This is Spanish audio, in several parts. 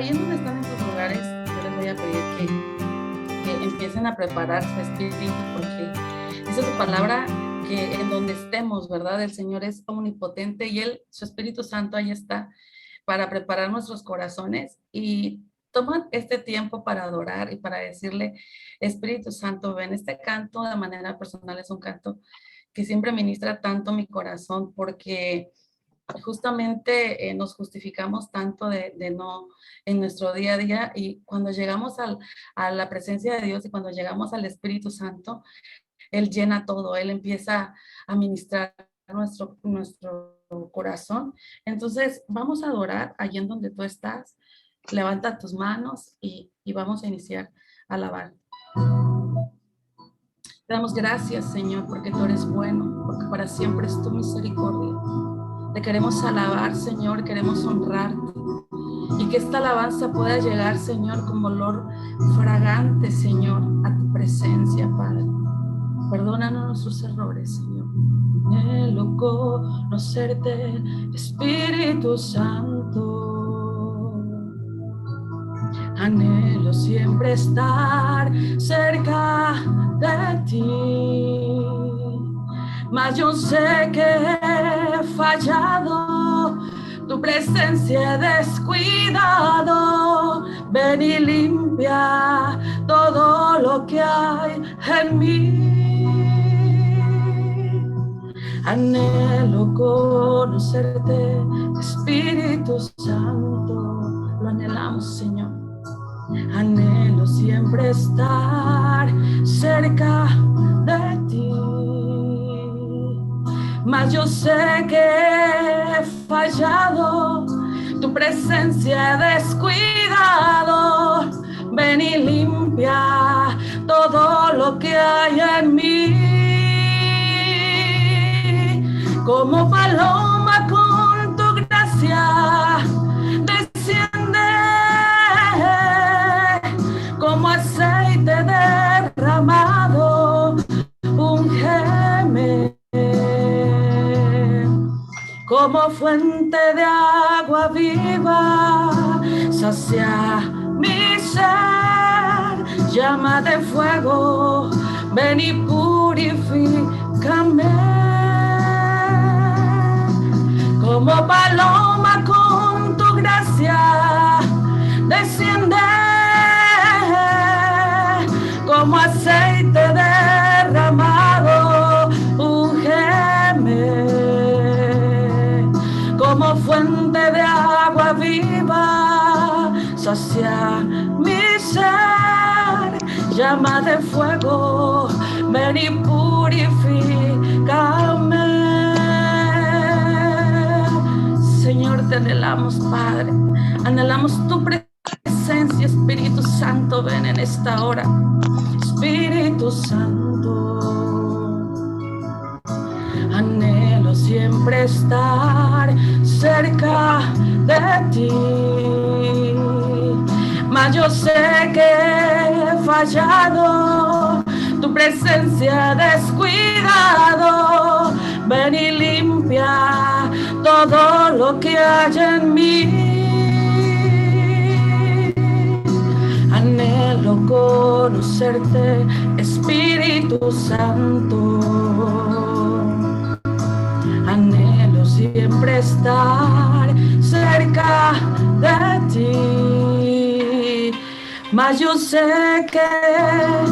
ahí en donde están en sus lugares, yo les voy a pedir que empiecen a preparar su espíritu, porque dice su palabra que en donde estemos, ¿verdad? El Señor es omnipotente y Él, su Espíritu Santo, ahí está para preparar nuestros corazones, y toman este tiempo para adorar y para decirle, Espíritu Santo, ven. Este canto de manera personal es un canto que siempre ministra tanto mi corazón, porque justamente nos justificamos tanto de no en nuestro día a día, y cuando llegamos a la presencia de Dios y cuando llegamos al Espíritu Santo, Él llena todo, Él empieza a ministrar nuestro corazón. Entonces vamos a adorar allí en donde tú estás. Levanta tus manos y vamos a iniciar a alabar. Te damos gracias, Señor, porque tú eres bueno, porque para siempre es tu misericordia. Te queremos alabar, Señor, queremos honrarte, y que esta alabanza pueda llegar, Señor, como olor fragante, Señor, a tu presencia, Padre. Perdónanos nuestros errores, Señor. Anhelo conocerte, Espíritu Santo. Anhelo siempre estar cerca de ti, mas yo sé que he fallado, tu presencia he descuidado. Ven y limpia todo lo que hay en mí. Anhelo conocerte, Espíritu Santo. Lo anhelamos, Señor. Anhelo siempre estar cerca de ti, mas yo sé que he fallado, tu presencia he descuidado. Ven y limpia todo lo que hay en mí. Como paloma con tu gracia desciende, como aceite derramado, úngeme. Como fuente de agua viva, sacia mi ser. Llama de fuego, ven y purifícame. Como paloma con tu gracia desciende, como aceite derramado, úngeme. Como fuente de agua viva, sacia mi ser. Llama de fuego, ven y purifícame. Señor, te anhelamos, Padre. Anhelamos tu presencia, Espíritu Santo. Ven en esta hora, Espíritu Santo. Anhelo siempre estar cerca de ti, mas yo sé que he fallado, tu presencia he descuidado. Ven y limpia todo lo que hay en mí. Anhelo conocerte, Espíritu Santo. Anhelo siempre estar cerca de ti, mas yo sé que he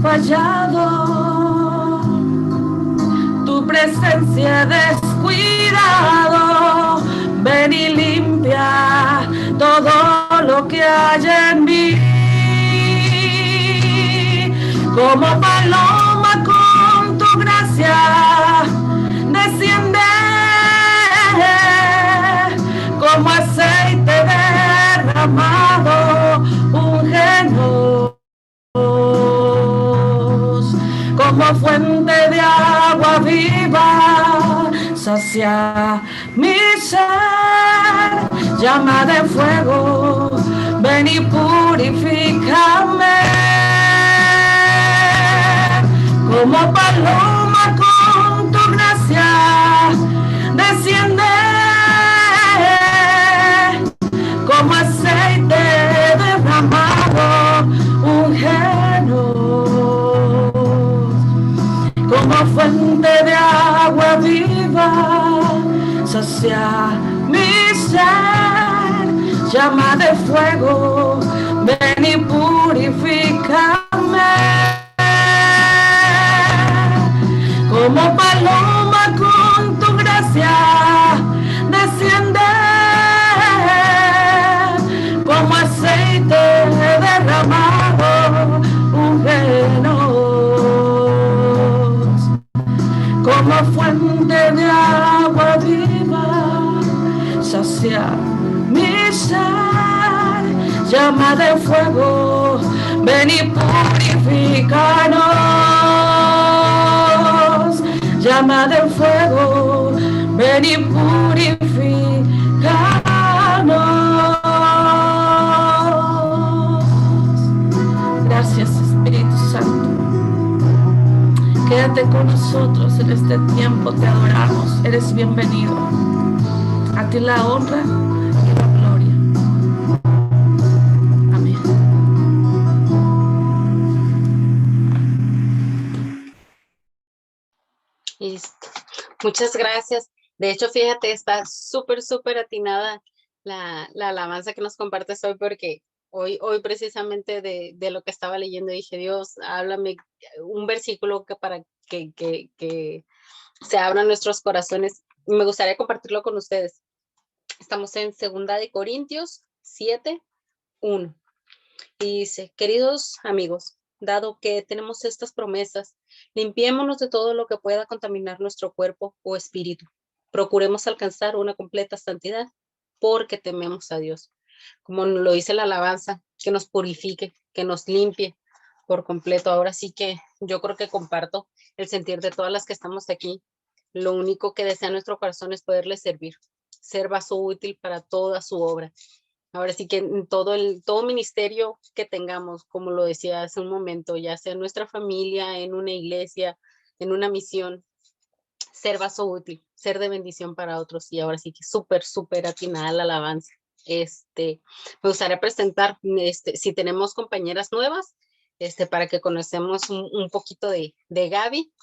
fallado, tu presencia he descuidado. Ven y limpia todo lo que hay en mí. Como paloma con tu gracia desciende, como aceite derramado, úngenos. Como fuente de agua viva, sacia mi ser. Llama de fuego, ven y purifícame. Como paloma con tu gracia desciende, como aceite sacia mi ser, llama de fuego, ven y purifícame. Como paloma con tu gracia desciende, como aceite derramado, úngenos, como fuente de agua viva, sacia mi ser, llama de fuego, ven y purifícanos, llama de fuego, ven y purifícanos. Gracias, Espíritu Santo. Quédate con nosotros en este tiempo, te adoramos, eres bienvenido. A ti la honra y la gloria. Amén. Listo. Muchas gracias. De hecho, fíjate, está súper atinada la alabanza que nos compartes hoy, porque hoy precisamente de lo que estaba leyendo dije, Dios, háblame un versículo para que se abran nuestros corazones. Y me gustaría compartirlo con ustedes. Estamos en 2 Corintios 7:1. Y dice, queridos amigos, dado que tenemos estas promesas, limpiémonos de todo lo que pueda contaminar nuestro cuerpo o espíritu. Procuremos alcanzar una completa santidad porque tememos a Dios. Como lo dice la alabanza, que nos purifique, que nos limpie por completo. Ahora sí que yo creo que comparto el sentir de todas las que estamos aquí. Lo único que desea nuestro corazón es poderle servir, ser vaso útil para toda su obra. Ahora sí que en todo ministerio que tengamos, como lo decía hace un momento, ya sea en nuestra familia, en una iglesia, en una misión, ser vaso útil, ser de bendición para otros. Y ahora sí que súper atinada la alabanza. Me gustaría presentar, si tenemos compañeras nuevas, para que conocemos un poquito de Gaby.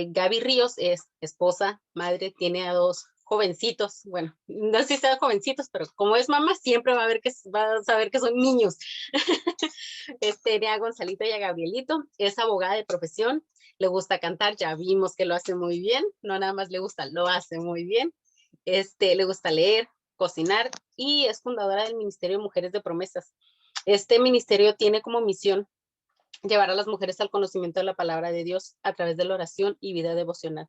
Gaby Ríos es esposa, madre, tiene a 2 jovencitos, bueno, no sé si sean jovencitos, pero como es mamá, siempre va a saber que son niños. Tiene a Gonzalito y a Gabrielito, es abogada de profesión, le gusta cantar, ya vimos que lo hace muy bien, no nada más le gusta, lo hace muy bien. Le gusta leer, cocinar y es fundadora del Ministerio de Mujeres de Promesas. Este ministerio tiene como misión llevar a las mujeres al conocimiento de la palabra de Dios a través de la oración y vida devocional.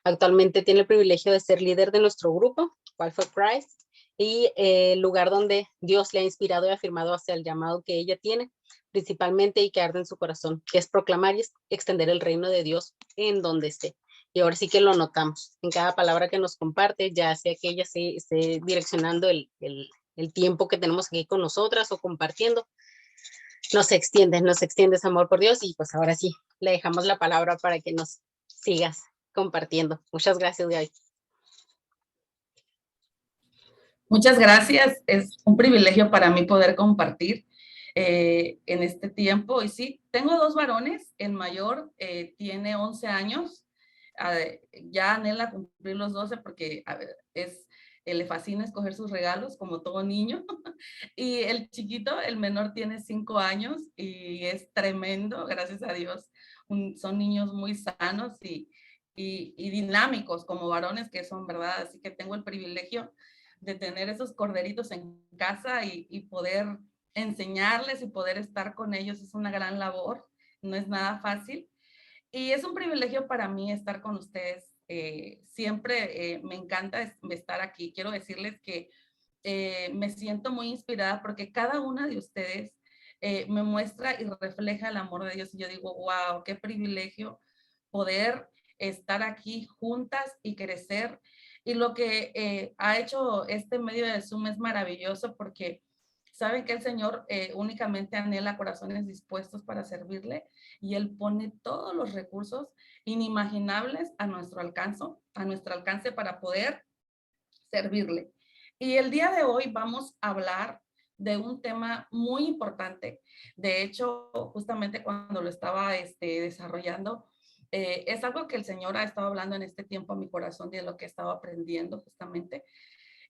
Actualmente tiene el privilegio de ser líder de nuestro grupo, Call for Christ, y el lugar donde Dios le ha inspirado y afirmado hacia el llamado que ella tiene, principalmente y que arde en su corazón, que es proclamar y extender el reino de Dios en donde esté. Y ahora sí que lo notamos en cada palabra que nos comparte, ya sea que ella esté direccionando el tiempo que tenemos aquí con nosotras o compartiendo. Nos extiende ese amor por Dios y pues ahora sí, le dejamos la palabra para que nos sigas compartiendo. Muchas gracias, Gaby. Muchas gracias. Es un privilegio para mí poder compartir en este tiempo. Y sí, tengo 2 varones. El mayor tiene 11 años. Ya anhela cumplir los 12 porque le fascina escoger sus regalos como todo niño. Y el chiquito, el menor, tiene 5 años y es tremendo, gracias a Dios. Son niños muy sanos y dinámicos como varones que son, ¿verdad? Así que tengo el privilegio de tener esos corderitos en casa y poder enseñarles y poder estar con ellos. Es una gran labor, no es nada fácil. Y es un privilegio para mí estar con ustedes. Siempre me encanta estar aquí. Quiero decirles que me siento muy inspirada porque cada una de ustedes me muestra y refleja el amor de Dios. Y yo digo, wow, qué privilegio poder estar aquí juntas y crecer. Y lo que ha hecho este medio de Zoom es maravilloso porque saben que el Señor únicamente anhela corazones dispuestos para servirle y Él pone todos los recursos inimaginables a nuestro alcance para poder servirle. Y el día de hoy vamos a hablar de un tema muy importante. De hecho, justamente cuando lo estaba desarrollando, Es algo que el Señor ha estado hablando en este tiempo a mi corazón de lo que he estado aprendiendo justamente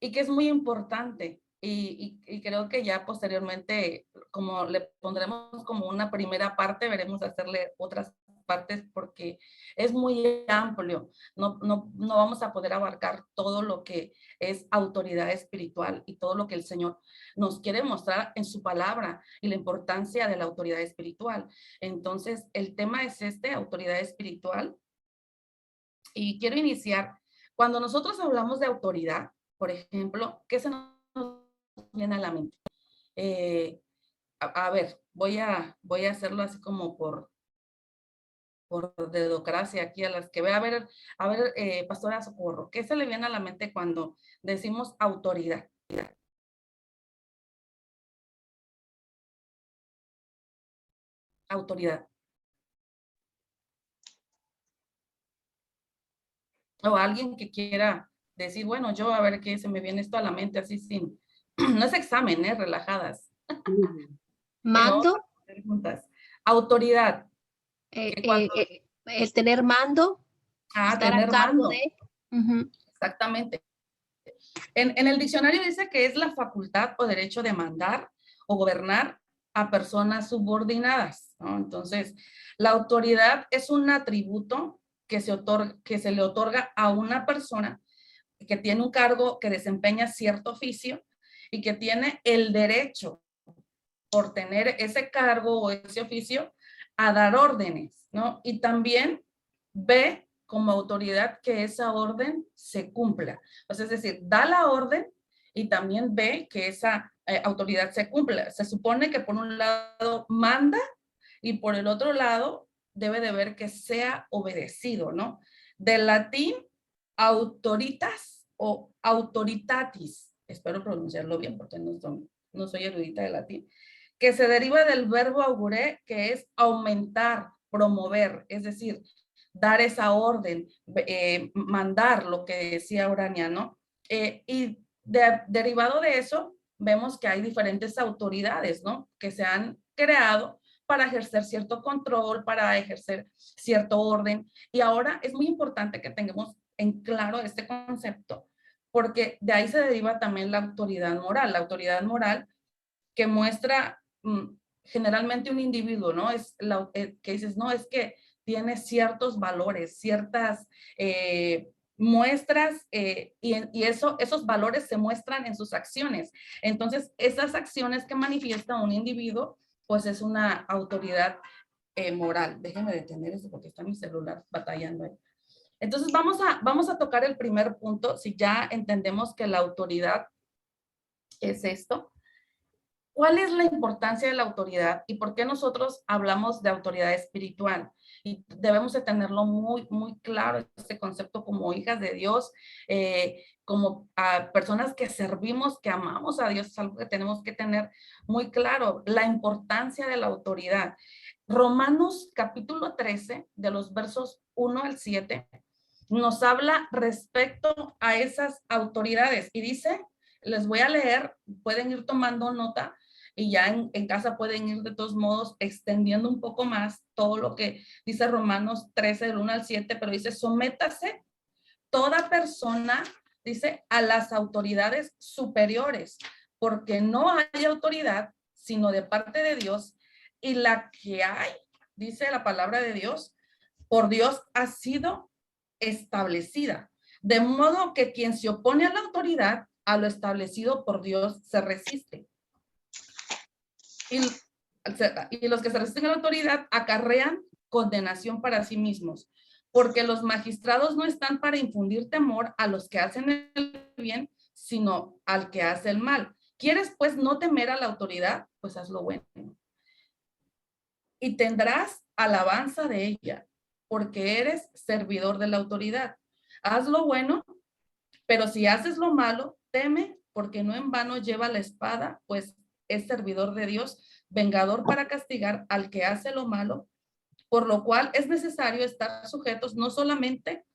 y que es muy importante. Y creo que ya posteriormente, como le pondremos como una primera parte, veremos hacerle otras partes porque es muy amplio. No vamos a poder abarcar todo lo que es autoridad espiritual y todo lo que el Señor nos quiere mostrar en su palabra y la importancia de la autoridad espiritual. Entonces, el tema es autoridad espiritual. Y quiero iniciar, cuando nosotros hablamos de autoridad, por ejemplo, ¿qué se nos viene a la mente? Eh, a ver, voy a hacerlo así como por dedocracia aquí a las que ve. A ver, Pastora Socorro, ¿qué se le viene a la mente cuando decimos autoridad? Autoridad. O alguien que quiera decir, bueno, yo a ver qué se me viene esto a la mente así sin, no es examen, relajadas. No, Mando, preguntas. Autoridad. Que cuando, el tener mando, estar a tener cargo mando. de. Ujú. Exactamente. En el diccionario dice que es la facultad o derecho de mandar o gobernar a personas subordinadas, ¿no? Entonces, la autoridad es un atributo que se le otorga a una persona que tiene un cargo, que desempeña cierto oficio y que tiene el derecho, por tener ese cargo o ese oficio, a dar órdenes, ¿no? Y también ve como autoridad que esa orden se cumpla. O sea, es decir, da la orden y también ve que esa autoridad se cumpla. Se supone que por un lado manda y por el otro lado debe de ver que sea obedecido, ¿no? Del latín autoritas o autoritatis, espero pronunciarlo bien porque no soy erudita de latín, que se deriva del verbo auguré, que es aumentar, promover, es decir, dar esa orden, mandar, lo que decía Urania, ¿no? Y derivado de eso, vemos que hay diferentes autoridades, ¿no? Que se han creado para ejercer cierto control, para ejercer cierto orden. Y ahora es muy importante que tengamos en claro este concepto, porque de ahí se deriva también la autoridad moral que muestra generalmente un individuo, ¿no? Que dices, no, es que tiene ciertos valores, ciertas muestras y esos valores se muestran en sus acciones. Entonces, esas acciones que manifiesta un individuo, pues es una autoridad moral. Déjenme detener eso porque está mi celular batallando ahí. Entonces, vamos a tocar el primer punto, si ya entendemos que la autoridad es esto. ¿Cuál es la importancia de la autoridad y por qué nosotros hablamos de autoridad espiritual? Y debemos de tenerlo muy, muy claro, este concepto como hijas de Dios, como personas que servimos, que amamos a Dios, es algo que tenemos que tener muy claro, la importancia de la autoridad. Romanos capítulo 13, de los versos 1 al 7, nos habla respecto a esas autoridades y dice, les voy a leer, pueden ir tomando nota, y ya en casa pueden ir de todos modos extendiendo un poco más todo lo que dice Romanos 13, del 1 al 7, pero dice, sométase toda persona, dice, a las autoridades superiores, porque no hay autoridad sino de parte de Dios, y la que hay, dice la palabra de Dios, por Dios ha sido establecida. De modo que quien se opone a la autoridad, a lo establecido por Dios, se resiste. Y los que se resisten a la autoridad acarrean condenación para sí mismos, porque los magistrados no están para infundir temor a los que hacen el bien, sino al que hace el mal. ¿Quieres pues no temer a la autoridad? Pues haz lo bueno. Y tendrás alabanza de ella, porque eres servidor de la autoridad. Haz lo bueno, pero si haces lo malo, teme, porque no en vano lleva la espada, pues es servidor de Dios, vengador para castigar al que hace lo malo, por lo cual es necesario estar sujetos no solamente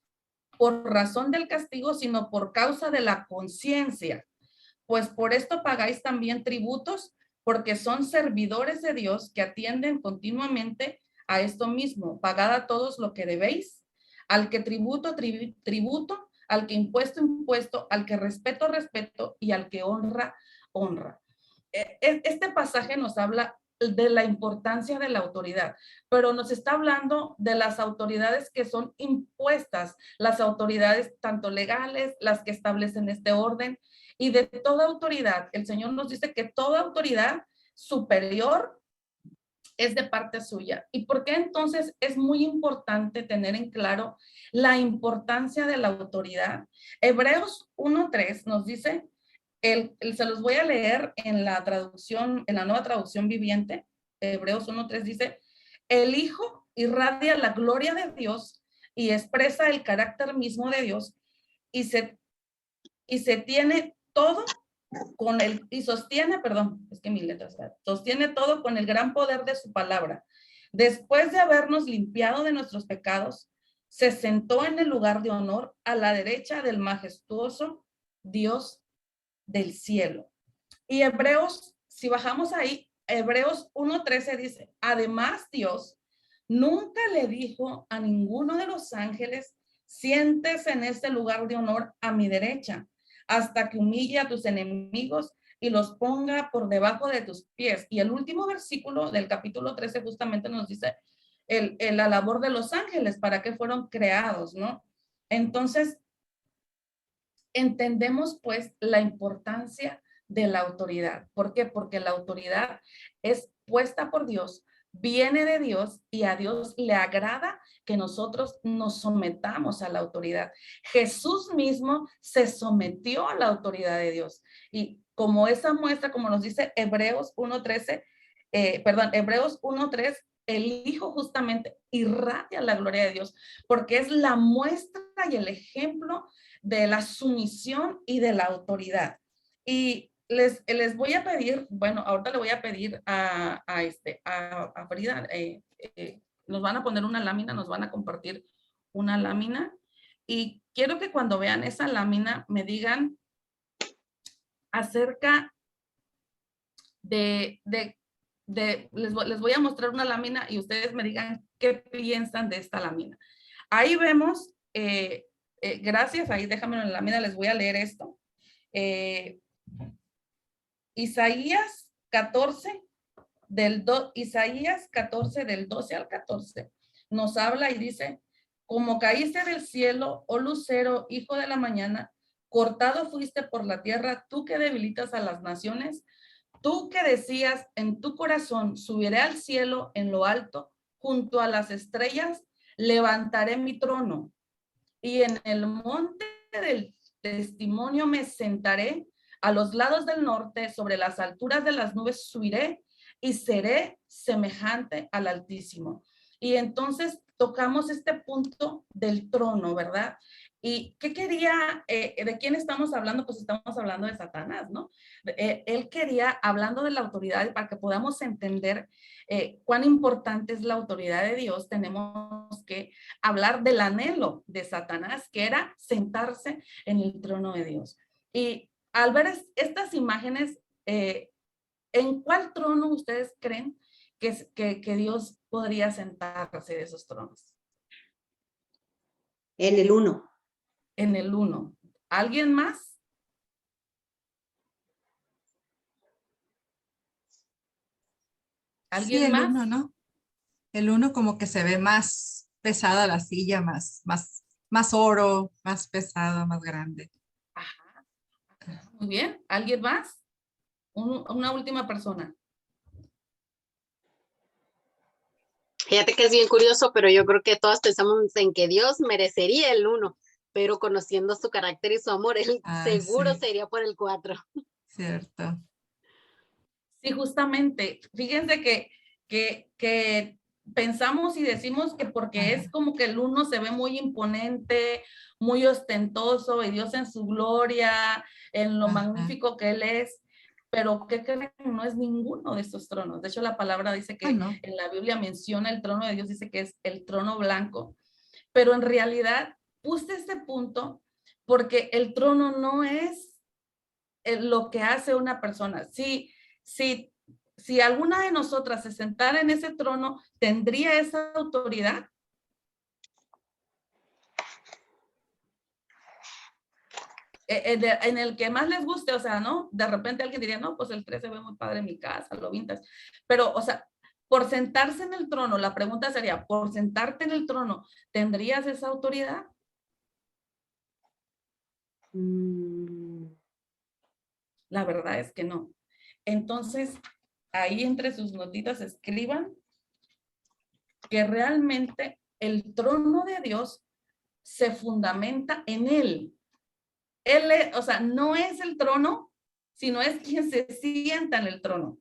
por razón del castigo, sino por causa de la conciencia. Pues por esto pagáis también tributos, porque son servidores de Dios que atienden continuamente a esto mismo, pagad a todos lo que debéis, al que tributo, tributo, al que impuesto, impuesto, al que respeto, respeto, y al que honra, honra. Este pasaje nos habla de la importancia de la autoridad, pero nos está hablando de las autoridades que son impuestas, las autoridades tanto legales, las que establecen este orden, y de toda autoridad. El Señor nos dice que toda autoridad superior es de parte suya. ¿Y por qué entonces es muy importante tener en claro la importancia de la autoridad? Hebreos 1:3 nos dice, se los voy a leer en la traducción, en la nueva traducción viviente. Hebreos 1:3 dice, el Hijo irradia la gloria de Dios y expresa el carácter mismo de Dios y se tiene todo con el, y sostiene, perdón, es que mi letra sostiene todo con el gran poder de su palabra. Después de habernos limpiado de nuestros pecados, se sentó en el lugar de honor a la derecha del majestuoso Dios del cielo. Y Hebreos, si bajamos ahí, Hebreos 1:13 dice, además Dios nunca le dijo a ninguno de los ángeles, siéntese en este lugar de honor a mi derecha, hasta que humille a tus enemigos y los ponga por debajo de tus pies. Y el último versículo del capítulo 13 justamente nos dice la labor de los ángeles, para qué fueron creados, ¿no? Entonces, entendemos pues la importancia de la autoridad. ¿Por qué? Porque la autoridad es puesta por Dios, viene de Dios y a Dios le agrada que nosotros nos sometamos a la autoridad. Jesús mismo se sometió a la autoridad de Dios. Y como esa muestra, como nos dice Hebreos 1:13, Hebreos 1:3, el Hijo justamente irradia la gloria de Dios, porque es la muestra y el ejemplo de la sumisión y de la autoridad. Y les voy a pedir, bueno, ahorita le voy a pedir a Frida, nos van a poner una lámina, nos van a compartir una lámina, y quiero que cuando vean esa lámina me digan acerca les voy a mostrar una lámina y ustedes me digan qué piensan de esta lámina. Ahí vemos, gracias, ahí déjamelo en la lámina, les voy a leer esto. Isaías 14, Isaías 14, del 12 al 14, nos habla y dice, como caíste del cielo, oh lucero, hijo de la mañana, cortado fuiste por la tierra, tú que debilitas a las naciones, tú que decías en tu corazón, subiré al cielo en lo alto, junto a las estrellas, levantaré mi trono, y en el monte del testimonio me sentaré, a los lados del norte, sobre las alturas de las nubes subiré, y seré semejante al Altísimo. Y entonces tocamos este punto del trono, ¿verdad? ¿Y qué quería, de quién estamos hablando? Pues estamos hablando de Satanás, ¿no? Él quería, hablando de la autoridad, para que podamos entender cuán importante es la autoridad de Dios, tenemos que hablar del anhelo de Satanás, que era sentarse en el trono de Dios. Y al ver estas imágenes, ¿en cuál trono ustedes creen que Dios podría sentarse de esos tronos? En el 1. En el 1. ¿Alguien más? ¿Alguien sí, el más? 1, ¿no? El 1 como que se ve más pesada la silla, más oro, más pesada, más grande. Ajá. Muy bien. ¿Alguien más? Una última persona. Fíjate que es bien curioso, pero yo creo que todas pensamos en que Dios merecería el 1, pero conociendo su carácter y su amor, él seguro sí. se iría por el 4. Cierto. Sí, justamente. Fíjense que pensamos y decimos que porque es como que el 1 se ve muy imponente, muy ostentoso, y Dios en su gloria, en lo magnífico que Él es, pero ¿qué creen? No es ninguno de estos tronos. De hecho, la palabra dice que no. en la Biblia menciona el trono de Dios, dice que es el trono blanco, pero en realidad puse este punto porque el trono no es lo que hace una persona. Si si alguna de nosotras se sentara en ese trono, ¿tendría esa autoridad? En el que más les guste, o sea, ¿no? De repente alguien diría, no, pues el 13 ve muy padre en mi casa, lo vintage. Pero, o sea, por sentarse en el trono, la pregunta sería, por sentarte en el trono, ¿tendrías esa autoridad? La verdad es que no. Entonces, ahí entre sus notitas escriban que realmente el trono de Dios se fundamenta en Él. Él, o sea, no es el trono, sino es quien se sienta en el trono.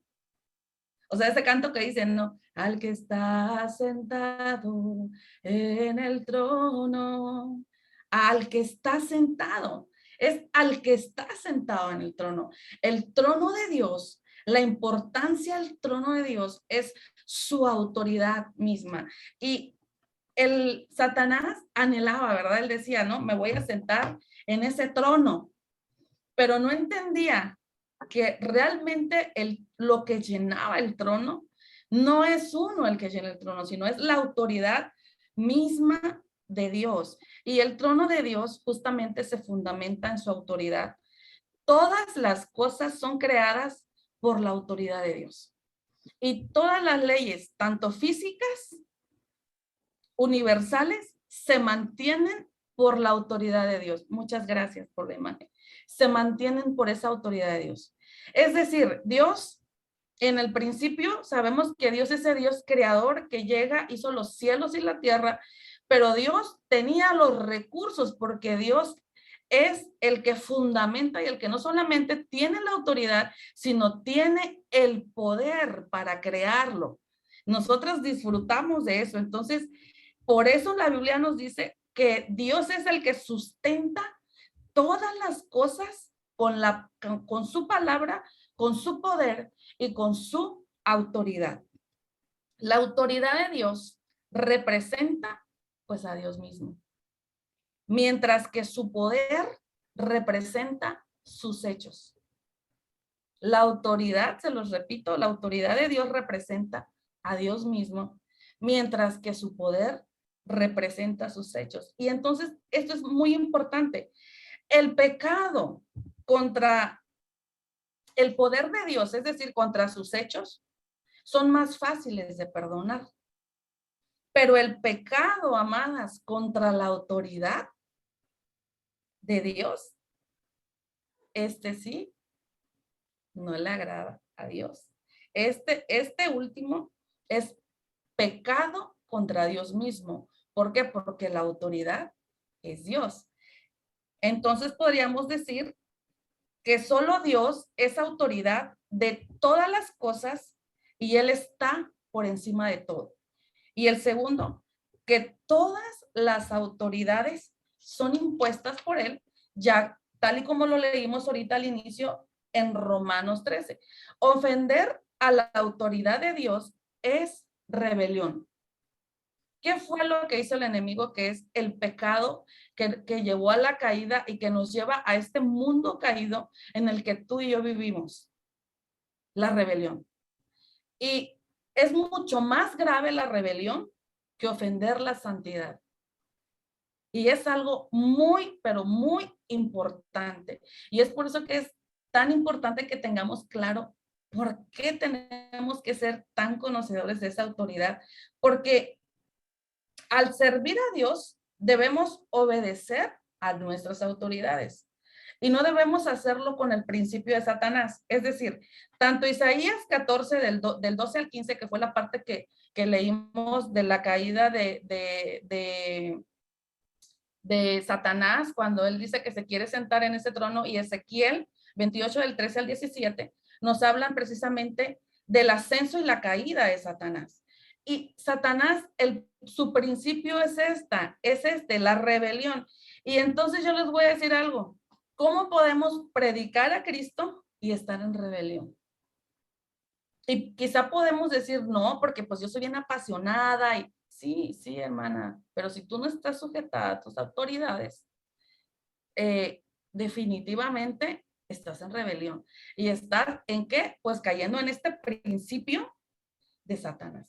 O sea, ese canto que dice, no, al que está sentado en el trono, al que está sentado, es al que está sentado en el trono. El trono de Dios, la importancia del trono de Dios es su autoridad misma. Y el Satanás anhelaba, ¿verdad? Él decía, no, me voy a sentar en ese trono, pero no entendía que realmente lo que llenaba el trono no es uno el que llena el trono, sino es la autoridad misma de Dios. Y el trono de Dios justamente se fundamenta en su autoridad. Todas las cosas son creadas por la autoridad de Dios. Y todas las leyes, tanto físicas, universales, se mantienen por la autoridad de Dios. Muchas gracias por la imagen. Se mantienen por esa autoridad de Dios. Es decir, Dios, en el principio, sabemos que Dios es ese Dios creador que llega, hizo los cielos y la tierra, pero Dios tenía los recursos porque Dios es el que fundamenta y el que no solamente tiene la autoridad, sino tiene el poder para crearlo. Nosotros disfrutamos de eso. Entonces, por eso la Biblia nos dice que Dios es el que sustenta todas las cosas con su palabra, con su poder y con su autoridad. La autoridad de Dios representa pues a Dios mismo, mientras que su poder representa sus hechos. La autoridad, se los repito, la autoridad de Dios representa a Dios mismo, mientras que su poder representa sus hechos. Y entonces, esto es muy importante. El pecado contra el poder de Dios, es decir, contra sus hechos, son más fáciles de perdonar. Pero el pecado, amadas, contra la autoridad de Dios, este sí, no le agrada a Dios. Este último es pecado contra Dios mismo. ¿Por qué? Porque la autoridad es Dios. Entonces podríamos decir que solo Dios es autoridad de todas las cosas y Él está por encima de todo. Y el segundo, que todas las autoridades son impuestas por Él, ya tal y como lo leímos ahorita al inicio en Romanos 13. Ofender a la autoridad de Dios es rebelión. ¿Qué fue lo que hizo el enemigo? Que es el pecado que llevó a la caída y que nos lleva a este mundo caído en el que tú y yo vivimos. La rebelión. Y es mucho más grave la rebelión que ofender la santidad. Y es algo muy, pero muy importante. Y es por eso que es tan importante que tengamos claro por qué tenemos que ser tan conocedores de esa autoridad. Porque al servir a Dios, debemos obedecer a nuestras autoridades. Y no debemos hacerlo con el principio de Satanás. Es decir, tanto Isaías 14 del 12 al 15, que fue la parte que leímos de la caída de Satanás, cuando él dice que se quiere sentar en ese trono, y Ezequiel 28 del 13 al 17, nos hablan precisamente del ascenso y la caída de Satanás. Y Satanás, su principio es la rebelión. Y entonces yo les voy a decir algo. ¿Cómo podemos predicar a Cristo y estar en rebelión? Y quizá podemos decir, no, porque pues yo soy bien apasionada y sí, hermana, pero si tú no estás sujeta a tus autoridades, definitivamente estás en rebelión. ¿Y estás en qué? Pues cayendo en este principio de Satanás,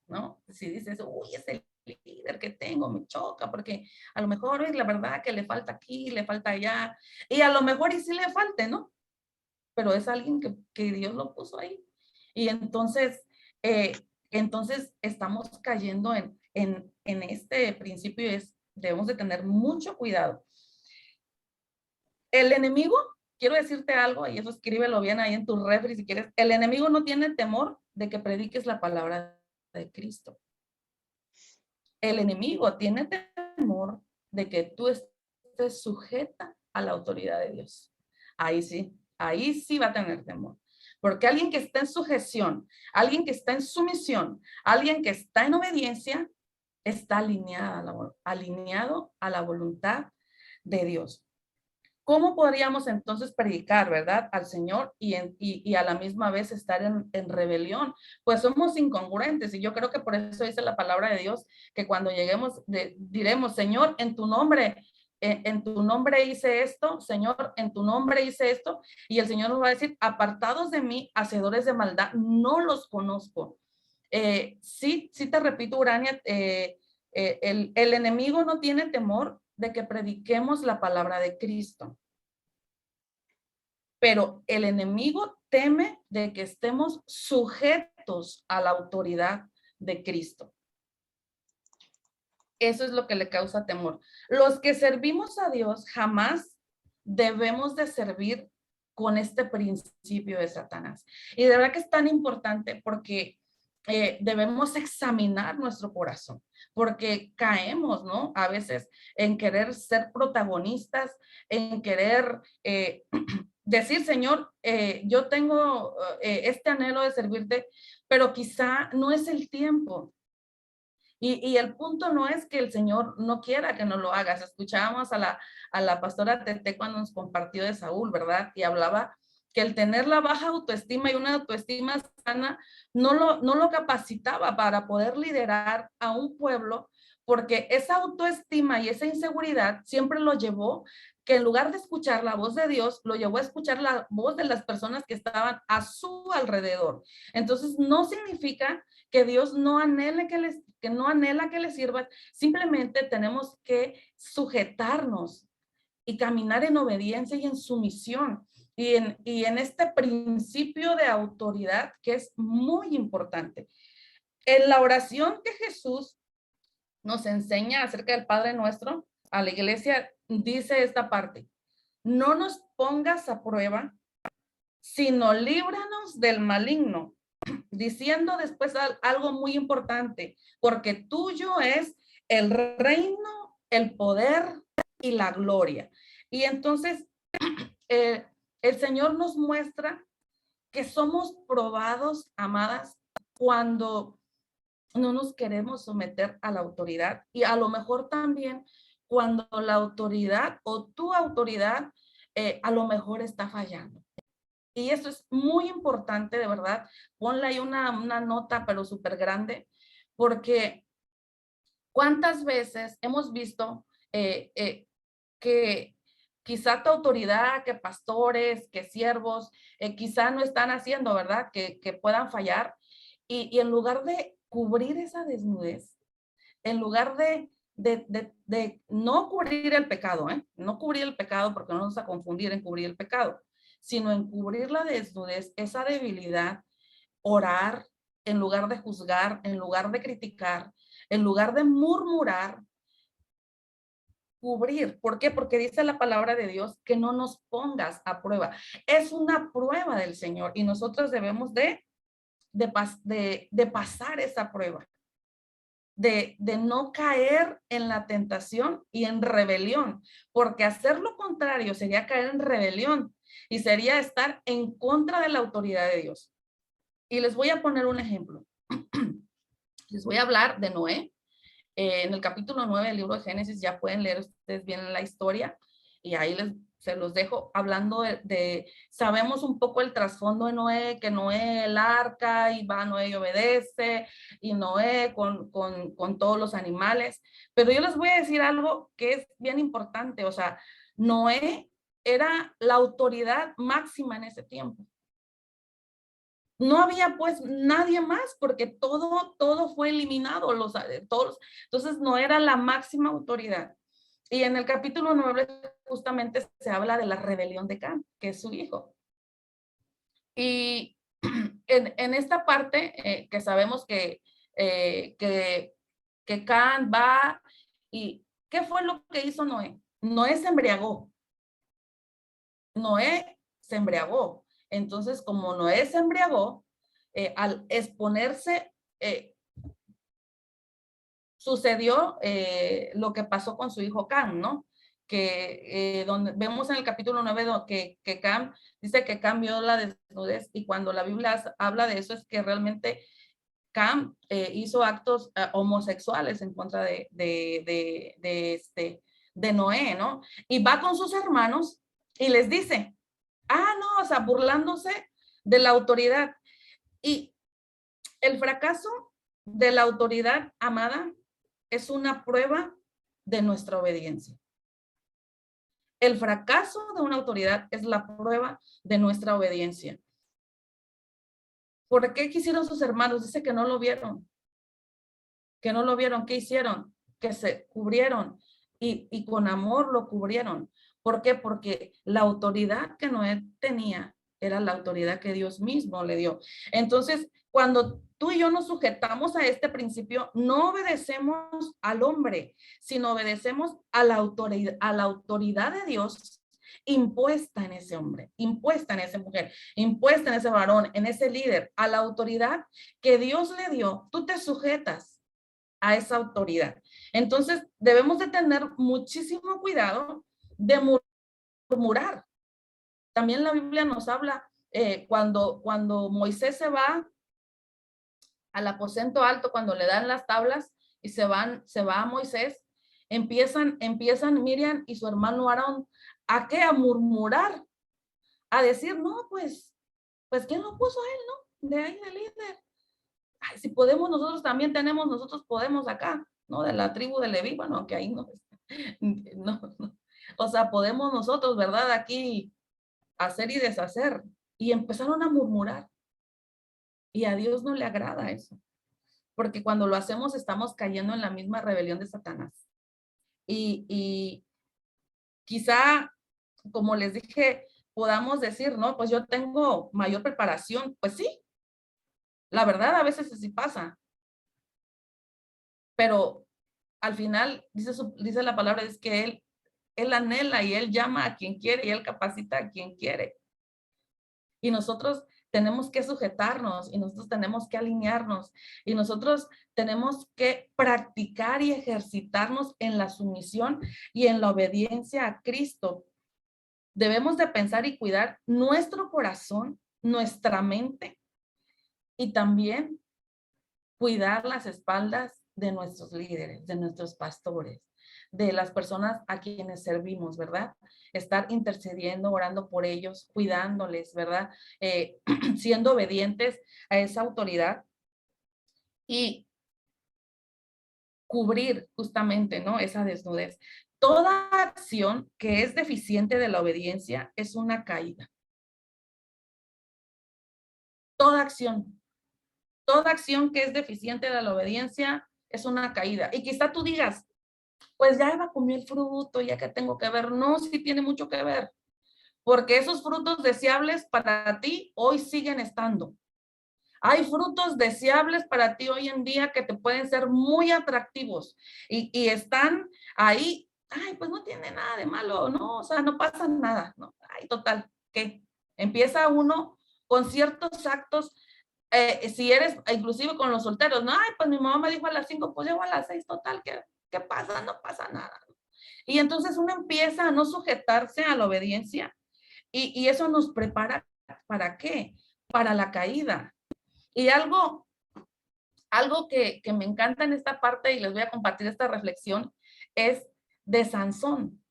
¿no? Si dices, uy, es el líder que tengo, me choca, porque a lo mejor es la verdad que le falta aquí, le falta allá, y a lo mejor y sí le falte, ¿no? Pero es alguien que Dios lo puso ahí. Y entonces estamos cayendo en este principio y debemos de tener mucho cuidado. El enemigo, quiero decirte algo, y eso escríbelo bien ahí en tu refri si quieres, el enemigo no tiene temor de que prediques la palabra de Cristo. El enemigo tiene temor de que tú estés sujeta a la autoridad de Dios. Ahí sí va a tener temor. Porque alguien que está en sujeción, alguien que está en sumisión, alguien que está en obediencia, está alineado a la voluntad de Dios. ¿Cómo podríamos entonces predicar, verdad, al Señor y a la misma vez estar en rebelión? Pues somos incongruentes y yo creo que por eso dice la palabra de Dios que cuando lleguemos diremos, Señor, en tu nombre hice esto, Señor, en tu nombre hice esto, y el Señor nos va a decir, apartados de mí, hacedores de maldad, no los conozco. Sí te repito, Urania, el enemigo no tiene temor de que prediquemos la palabra de Cristo. Pero el enemigo teme de que estemos sujetos a la autoridad de Cristo. Eso es lo que le causa temor. Los que servimos a Dios jamás debemos de servir con este principio de Satanás. Y de verdad que es tan importante porque debemos examinar nuestro corazón, porque caemos, ¿no? A veces en querer ser protagonistas, en querer decir, Señor, yo tengo este anhelo de servirte, pero quizá no es el tiempo. Y el punto no es que el Señor no quiera que no lo hagas. Escuchábamos a la pastora Tete cuando nos compartió de Saúl, ¿verdad? Y hablaba que el tener la baja autoestima y una autoestima sana no lo capacitaba para poder liderar a un pueblo, porque esa autoestima y esa inseguridad siempre lo llevó que en lugar de escuchar la voz de Dios, lo llevó a escuchar la voz de las personas que estaban a su alrededor. Entonces, no significa que Dios no anhela que les sirva, simplemente tenemos que sujetarnos y caminar en obediencia y en sumisión y en este principio de autoridad que es muy importante. En la oración que Jesús nos enseña acerca del Padre Nuestro, a la iglesia dice esta parte: no nos pongas a prueba, sino líbranos del maligno, diciendo después algo muy importante, porque tuyo es el reino, el poder y la gloria. Y entonces el Señor nos muestra que somos probados, amadas, cuando no nos queremos someter a la autoridad, y a lo mejor también cuando la autoridad o tu autoridad a lo mejor está fallando. Y eso es muy importante, de verdad. Ponle ahí una nota, pero súper grande, porque ¿cuántas veces hemos visto que quizá tu autoridad, que pastores, que siervos, quizá no están haciendo, ¿verdad? Que puedan fallar. Y en lugar de cubrir esa desnudez, en lugar de no cubrir el pecado, no cubrir el pecado, porque no nos vamos a confundir en cubrir el pecado, sino en cubrir la desnudez, esa debilidad, orar en lugar de juzgar, en lugar de criticar, en lugar de murmurar, cubrir. ¿Por qué? Porque dice la palabra de Dios que no nos pongas a prueba. Es una prueba del Señor y nosotros debemos de pasar esa prueba. De no caer en la tentación y en rebelión, porque hacer lo contrario sería caer en rebelión y sería estar en contra de la autoridad de Dios. Y les voy a poner un ejemplo. Les voy a hablar de Noé. En el capítulo 9 del libro de Génesis ya pueden leer ustedes bien la historia y ahí se los dejo hablando sabemos un poco el trasfondo de Noé, que Noé el arca, y va Noé y obedece, y Noé con todos los animales. Pero yo les voy a decir algo que es bien importante, o sea, Noé era la autoridad máxima en ese tiempo. No había pues nadie más porque todo fue eliminado, todos, entonces no era la máxima autoridad. Y en el capítulo 9 justamente se habla de la rebelión de Cam, que es su hijo. Y en esta parte que sabemos que Cam va y ¿qué fue lo que hizo Noé? Noé se embriagó. Noé se embriagó. Entonces, como Noé se embriagó, al exponerse, sucedió lo que pasó con su hijo Cam, ¿no? Que donde vemos en el capítulo 9 que Cam dice que Cam vio la desnudez, y cuando la Biblia habla de eso es que realmente Cam hizo actos homosexuales en contra de Noé, ¿no? Y va con sus hermanos y les dice, no, o sea, burlándose de la autoridad. Y el fracaso de la autoridad, amada, es una prueba de nuestra obediencia. El fracaso de una autoridad es la prueba de nuestra obediencia. ¿Por qué quisieron sus hermanos? Dice que no lo vieron. Que no lo vieron. ¿Qué hicieron? Que se cubrieron y con amor lo cubrieron. ¿Por qué? Porque la autoridad que Noé tenía era la autoridad que Dios mismo le dio. Entonces, cuando tú y yo nos sujetamos a este principio, no obedecemos al hombre, sino obedecemos a la autoridad de Dios impuesta en ese hombre, impuesta en esa mujer, impuesta en ese varón, en ese líder, a la autoridad que Dios le dio. Tú te sujetas a esa autoridad. Entonces, debemos de tener muchísimo cuidado de murmurar. También la Biblia nos habla cuando Moisés se va al aposento alto, cuando le dan las tablas y se va a Moisés, empiezan Miriam y su hermano Aarón, ¿a qué? A murmurar, a decir, no, pues ¿quién lo puso a él, no? De ahí el líder. Ay, si podemos, nosotros podemos acá, ¿no? De la tribu de Leví, bueno, que ahí no, o sea, podemos nosotros, ¿verdad? Aquí hacer y deshacer. Y empezaron a murmurar. Y a Dios no le agrada eso. Porque cuando lo hacemos estamos cayendo en la misma rebelión de Satanás. Y quizá, como les dije, podamos decir, no, pues yo tengo mayor preparación. Pues sí, la verdad a veces así pasa. Pero al final, dice la palabra, es que él anhela y él llama a quien quiere y él capacita a quien quiere. Y nosotros tenemos que sujetarnos y nosotros tenemos que alinearnos y nosotros tenemos que practicar y ejercitarnos en la sumisión y en la obediencia a Cristo. Debemos de pensar y cuidar nuestro corazón, nuestra mente y también cuidar las espaldas de nuestros líderes, de nuestros pastores, de las personas a quienes servimos, ¿verdad? Estar intercediendo, orando por ellos, cuidándoles, ¿verdad? Siendo obedientes a esa autoridad y cubrir justamente, ¿no? Esa desnudez. Toda acción que es deficiente de la obediencia es una caída. Toda acción que es deficiente de la obediencia es una caída. Y quizá tú digas, pues ya Eva comió el fruto, ya que tengo que ver. No, sí tiene mucho que ver, porque esos frutos deseables para ti hoy siguen estando. Hay frutos deseables para ti hoy en día que te pueden ser muy atractivos y están ahí. Ay, pues no tiene nada de malo, no, o sea, no pasa nada, no. Ay, total, ¿qué? Empieza uno con ciertos actos, si eres, inclusive con los solteros, no, ay, pues mi mamá me dijo a las 5, pues llego a las 6, total, ¿qué pasa? No pasa nada. Y entonces uno empieza a no sujetarse a la obediencia y eso nos prepara, ¿para qué? Para la caída. Y algo que me encanta en esta parte, y les voy a compartir esta reflexión, es de Sansón.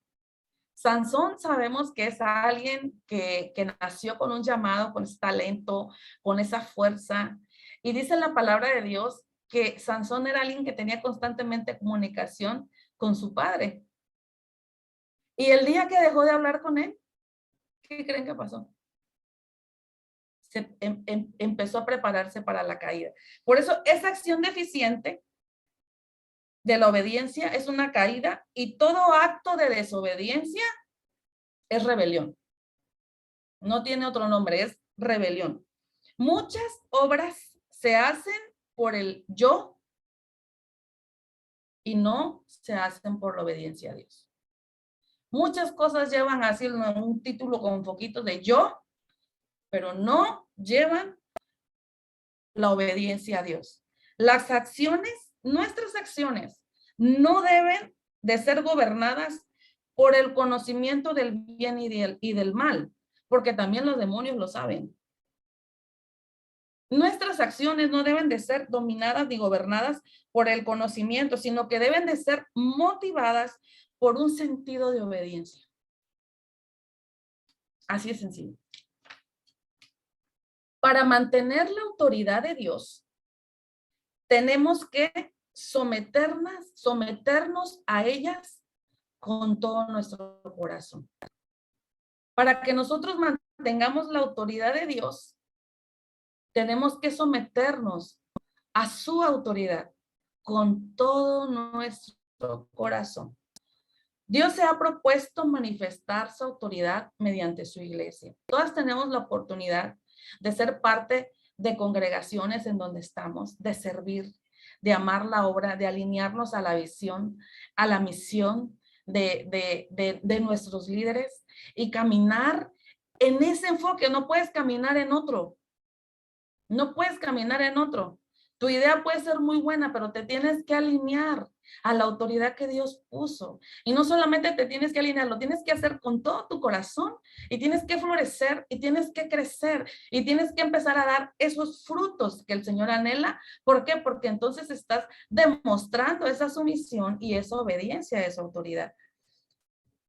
Sansón sabemos que es alguien que nació con un llamado, con ese talento, con esa fuerza. Y dice la palabra de Dios que Sansón era alguien que tenía constantemente comunicación con su padre. Y el día que dejó de hablar con él, ¿qué creen que pasó? Empezó a prepararse para la caída. Por eso esa acción deficiente de la obediencia es una caída, y todo acto de desobediencia es rebelión. No tiene otro nombre, es rebelión. Muchas obras se hacen por el yo y no se hacen por la obediencia a Dios. Muchas cosas llevan así un título con foquitos de yo, pero no llevan la obediencia a Dios. Las acciones, nuestras acciones, no deben de ser gobernadas por el conocimiento del bien y del mal, porque también los demonios lo saben. Nuestras acciones no deben de ser dominadas ni gobernadas por el conocimiento, sino que deben de ser motivadas por un sentido de obediencia. Así es sencillo. Para mantener la autoridad de Dios, tenemos que someternos a ellas con todo nuestro corazón. Para que nosotros mantengamos la autoridad de Dios, tenemos que someternos a su autoridad con todo nuestro corazón. Dios se ha propuesto manifestar su autoridad mediante su iglesia. Todas tenemos la oportunidad de ser parte de congregaciones en donde estamos, de servir, de amar la obra, de alinearnos a la visión, a la misión de nuestros líderes y caminar en ese enfoque. No puedes caminar en otro. No puedes caminar en otro. Tu idea puede ser muy buena, pero te tienes que alinear a la autoridad que Dios puso. Y no solamente te tienes que alinear, lo tienes que hacer con todo tu corazón, y tienes que florecer, y tienes que crecer, y tienes que empezar a dar esos frutos que el Señor anhela. ¿Por qué? Porque entonces estás demostrando esa sumisión y esa obediencia a esa autoridad.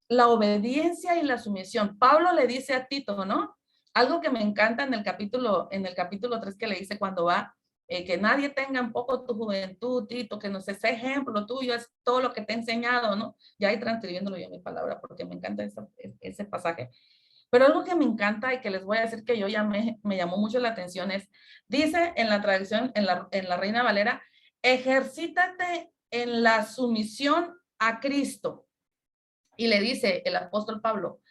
La obediencia y la sumisión. Pablo le dice a Tito, ¿no? Algo que me encanta en el capítulo 3 que le dice cuando va, que nadie tenga en poco tu juventud, Tito, que no sé, ese ejemplo tuyo es todo lo que te he enseñado, ¿no? Ya ahí transcribiéndolo yo mi palabra, porque me encanta ese pasaje. Pero algo que me encanta y que les voy a decir que yo ya me llamó mucho la atención es, dice en la traducción, en la Reina Valera, ejercítate en la sumisión a Cristo. Y le dice el apóstol Pablo,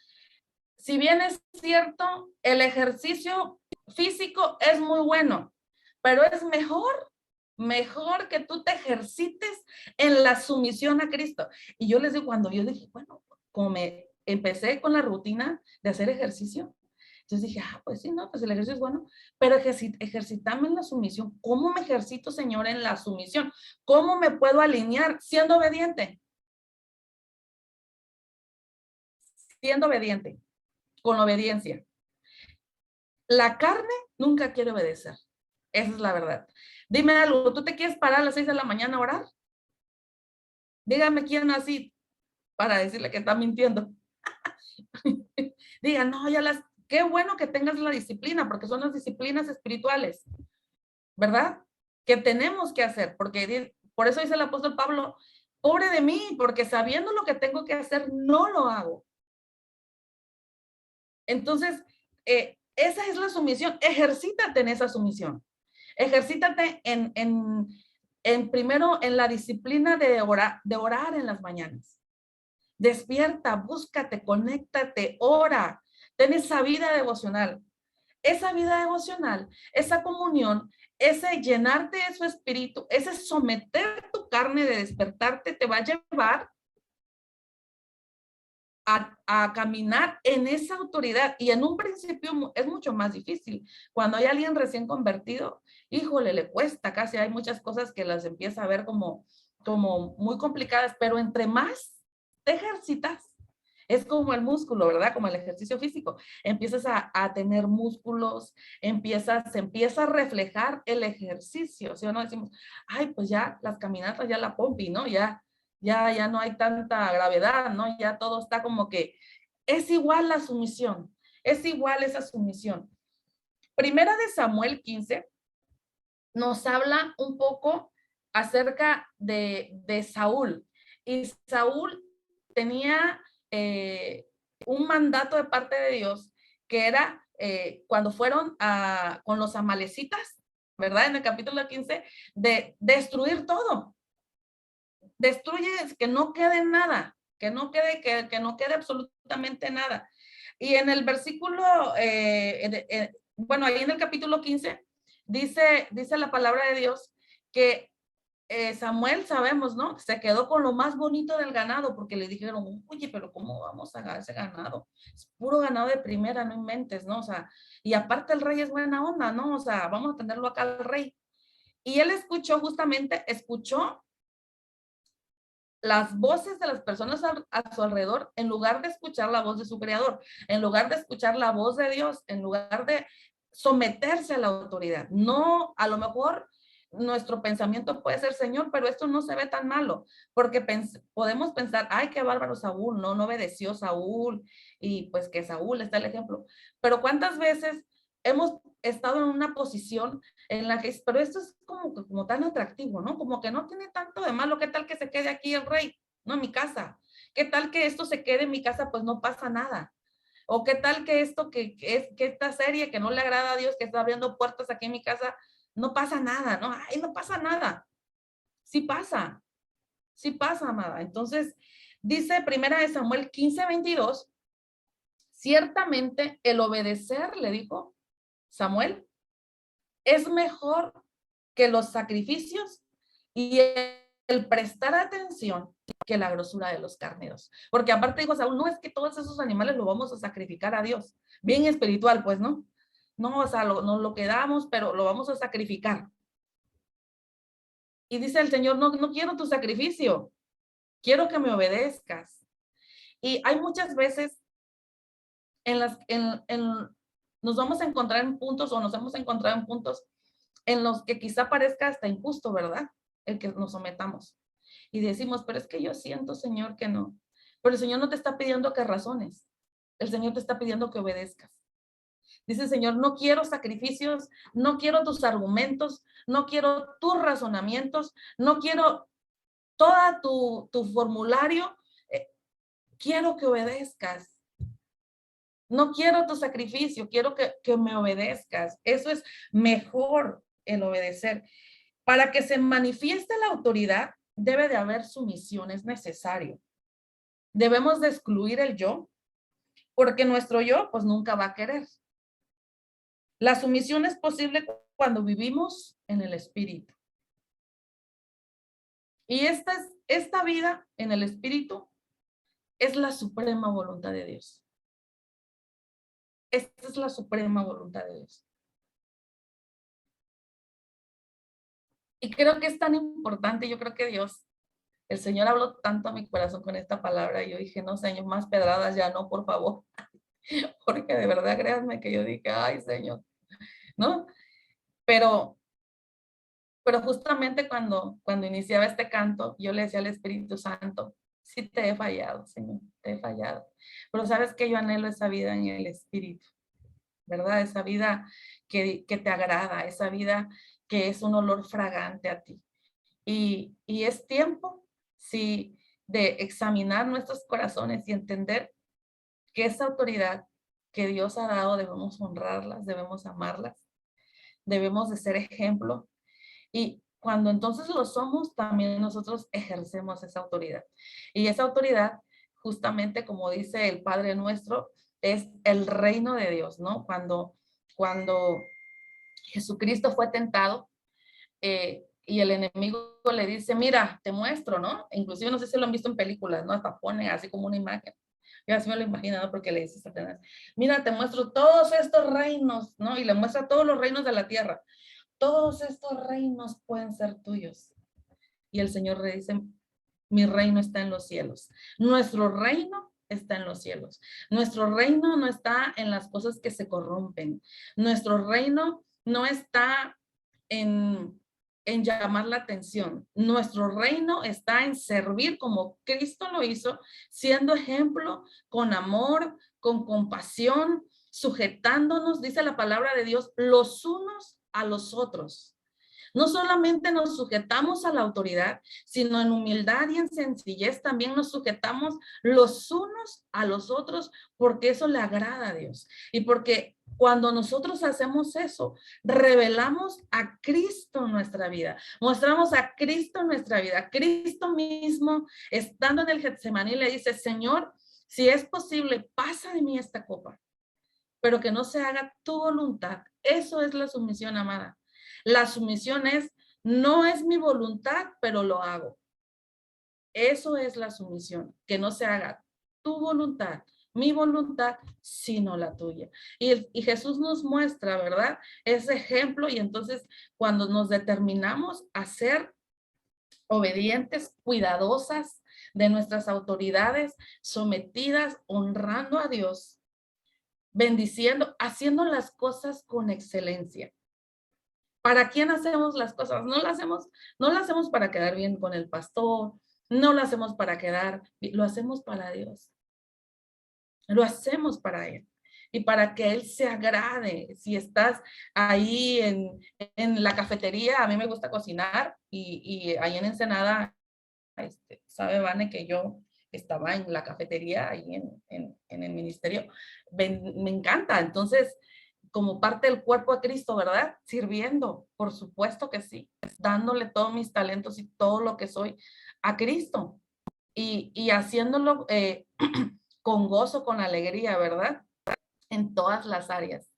si bien es cierto, el ejercicio físico es muy bueno, pero es mejor que tú te ejercites en la sumisión a Cristo. Y yo les digo, cuando yo dije, bueno, como me empecé con la rutina de hacer ejercicio, entonces dije, pues sí, no, pues el ejercicio es bueno, pero ejercitarme en la sumisión. ¿Cómo me ejercito, Señor, en la sumisión? ¿Cómo me puedo alinear siendo obediente? Siendo obediente, con obediencia. La carne nunca quiere obedecer. Esa es la verdad. Dime algo, ¿tú te quieres parar a las 6 de la mañana a orar? Dígame quién así para decirle que está mintiendo. Diga, no, qué bueno que tengas la disciplina, porque son las disciplinas espirituales, ¿verdad? Que tenemos que hacer, porque por eso dice el apóstol Pablo, pobre de mí, porque sabiendo lo que tengo que hacer, no lo hago. Entonces, esa es la sumisión. Ejercítate en esa sumisión. Ejercítate primero en la disciplina de orar en las mañanas. Despierta, búscate, conéctate, ora. Ten esa vida devocional. Esa vida devocional, esa comunión, ese llenarte de su espíritu, ese someter tu carne de despertarte, te va a llevar a caminar en esa autoridad. Y en un principio es mucho más difícil. Cuando hay alguien recién convertido, híjole, le cuesta casi. Hay muchas cosas que las empieza a ver como muy complicadas, pero entre más te ejercitas, es como el músculo, ¿verdad? Como el ejercicio físico. Empiezas a tener músculos, se empieza a reflejar el ejercicio. ¿Sí o no? Decimos, ay, pues ya las caminatas, ya la pompi, ¿no? Ya no hay tanta gravedad, ¿no? Ya todo está como que es igual la sumisión, es igual esa sumisión. Primera de Samuel 15 nos habla un poco acerca de Saúl. Y Saúl tenía un mandato de parte de Dios que era cuando fueron con los amalecitas, ¿verdad? En el capítulo 15, de destruir todo. Destruye, que no quede nada, que no quede absolutamente nada. Y en el versículo, bueno, ahí en el capítulo 15, dice la palabra de Dios que Samuel, sabemos, ¿no? Se quedó con lo más bonito del ganado porque le dijeron, oye, pero ¿cómo vamos a agarrar ese ganado? Es puro ganado de primera, no inventes, ¿no? O sea, y aparte el rey es buena onda, ¿no? O sea, vamos a tenerlo acá al rey. Y él escuchó las voces de las personas a su alrededor, en lugar de escuchar la voz de su creador, en lugar de escuchar la voz de Dios, en lugar de someterse a la autoridad. No, a lo mejor nuestro pensamiento puede ser, Señor, pero esto no se ve tan malo, porque podemos pensar, ay, qué bárbaro Saúl, no obedeció Saúl, y pues que Saúl está el ejemplo. Pero ¿cuántas veces hemos estado en una posición en la que, pero esto es como tan atractivo, ¿no? Como que no tiene tanto de malo, ¿qué tal que se quede aquí el rey? No, en mi casa. ¿Qué tal que esto se quede en mi casa? Pues no pasa nada. O qué tal que esto, que esta serie que no le agrada a Dios, que está abriendo puertas aquí en mi casa, no pasa nada, ¿no? Ay, no pasa nada. Sí pasa, amada. Entonces, dice primera de Samuel 15:22, ciertamente el obedecer, le dijo Samuel, es mejor que los sacrificios y el prestar atención que la grosura de los carneros. Porque aparte digo, Saúl, no es que todos esos animales lo vamos a sacrificar a Dios. Bien espiritual, pues, ¿no? No, o sea, nos lo quedamos, pero lo vamos a sacrificar. Y dice el Señor, no quiero tu sacrificio, quiero que me obedezcas. Y hay muchas veces nos vamos a encontrar en puntos, o nos hemos encontrado en puntos en los que quizá parezca hasta injusto, ¿verdad? El que nos sometamos. Y decimos, pero es que yo siento, Señor, que no. Pero el Señor no te está pidiendo que razones. El Señor te está pidiendo que obedezcas. Dice el Señor, no quiero sacrificios, no quiero tus argumentos, no quiero tus razonamientos, no quiero toda tu formulario. Quiero que obedezcas. No quiero tu sacrificio, quiero que me obedezcas. Eso es mejor, el obedecer. Para que se manifieste la autoridad, debe de haber sumisión, es necesario. Debemos de excluir el yo, porque nuestro yo, pues nunca va a querer. La sumisión es posible cuando vivimos en el Espíritu. Y esta vida en el Espíritu es la suprema voluntad de Dios. Esta es la suprema voluntad de Dios. Y creo que es tan importante, yo creo que Dios, el Señor habló tanto a mi corazón con esta palabra, y yo dije, no, Señor, más pedradas ya no, por favor. Porque de verdad, créanme que yo dije, ay, Señor, ¿no? Pero justamente cuando iniciaba este canto, yo le decía al Espíritu Santo, sí te he fallado, Señor, te he fallado. Pero sabes que yo anhelo esa vida en el Espíritu, ¿verdad? Esa vida que te agrada, esa vida que es un olor fragante a ti. Y es tiempo, sí, de examinar nuestros corazones y entender que esa autoridad que Dios ha dado debemos honrarlas, debemos amarlas, debemos de ser ejemplo. Y cuando entonces lo somos, también nosotros ejercemos esa autoridad. Y esa autoridad, justamente como dice el Padre Nuestro, es el reino de Dios, ¿no? Cuando Jesucristo fue tentado, y el enemigo le dice, mira, te muestro, ¿no? Inclusive no sé si lo han visto en películas, ¿no? Hasta pone así como una imagen. Yo así me lo he imaginado porque le dice Satanás, mira, te muestro todos estos reinos, ¿no? Y le muestra todos los reinos de la tierra. Todos estos reinos pueden ser tuyos. Y el Señor le dice, mi reino está en los cielos. Nuestro reino está en los cielos. Nuestro reino no está en las cosas que se corrompen. Nuestro reino no está en llamar la atención. Nuestro reino está en servir como Cristo lo hizo, siendo ejemplo, con amor, con compasión, sujetándonos, dice la palabra de Dios, los unos a los otros. No solamente nos sujetamos a la autoridad, sino en humildad y en sencillez también nos sujetamos los unos a los otros, porque eso le agrada a Dios. Y porque cuando nosotros hacemos eso, revelamos a Cristo en nuestra vida, mostramos a Cristo en nuestra vida. Cristo mismo, estando en el Getsemaní, le dice, Señor, si es posible, pasa de mí esta copa, pero que no se haga tu voluntad. Eso es la sumisión, amada. La sumisión es, no es mi voluntad, pero lo hago. Eso es la sumisión, que no se haga tu voluntad, mi voluntad, sino la tuya. Y Jesús nos muestra, ¿verdad? Ese ejemplo, y entonces cuando nos determinamos a ser obedientes, cuidadosas de nuestras autoridades, sometidas, honrando a Dios, bendiciendo, haciendo las cosas con excelencia. ¿Para quién hacemos las cosas? No las hacemos para quedar bien con el pastor, no lo hacemos para quedar, lo hacemos para Dios. Lo hacemos para Él y para que Él se agrade. Si estás ahí en la cafetería, a mí me gusta cocinar y ahí en Ensenada, sabe Vane que yo estaba en la cafetería ahí en el ministerio, me encanta. Entonces, como parte del cuerpo de Cristo, ¿verdad? Sirviendo, por supuesto que sí, dándole todos mis talentos y todo lo que soy a Cristo y haciéndolo con gozo, con alegría, ¿verdad? En todas las áreas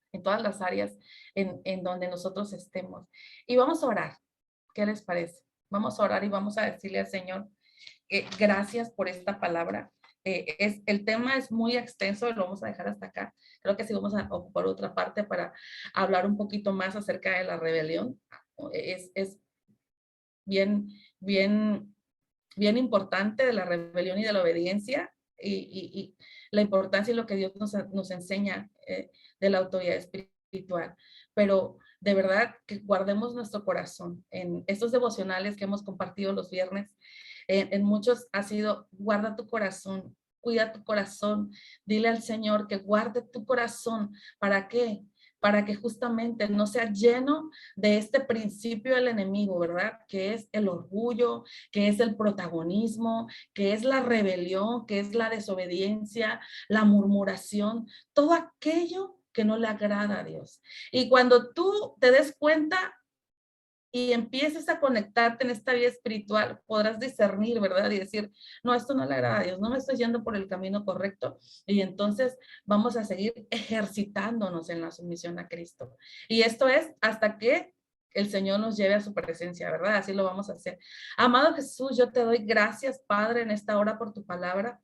en donde nosotros estemos. Y vamos a orar. ¿Qué les parece? Vamos a orar y vamos a decirle al Señor, gracias por esta palabra. El tema es muy extenso y lo vamos a dejar hasta acá. Creo que sí vamos a ocupar otra parte para hablar un poquito más acerca de la rebelión. Es bien importante de la rebelión y de la obediencia y la importancia y lo que Dios nos enseña de la autoridad espiritual. Pero de verdad que guardemos nuestro corazón. En estos devocionales que hemos compartido los viernes, en muchos ha sido, guarda tu corazón, cuida tu corazón, dile al Señor que guarde tu corazón. ¿Para qué? Para que justamente no sea lleno de este principio del enemigo, ¿verdad? Que es el orgullo, que es el protagonismo, que es la rebelión, que es la desobediencia, la murmuración, todo aquello que no le agrada a Dios. Y cuando tú te des cuenta y empieces a conectarte en esta vida espiritual, podrás discernir, ¿verdad? Y decir, no, esto no le agrada a Dios, no me estoy yendo por el camino correcto. Y entonces vamos a seguir ejercitándonos en la sumisión a Cristo. Y esto es hasta que el Señor nos lleve a su presencia, ¿verdad? Así lo vamos a hacer. Amado Jesús, yo te doy gracias, Padre, en esta hora por tu palabra.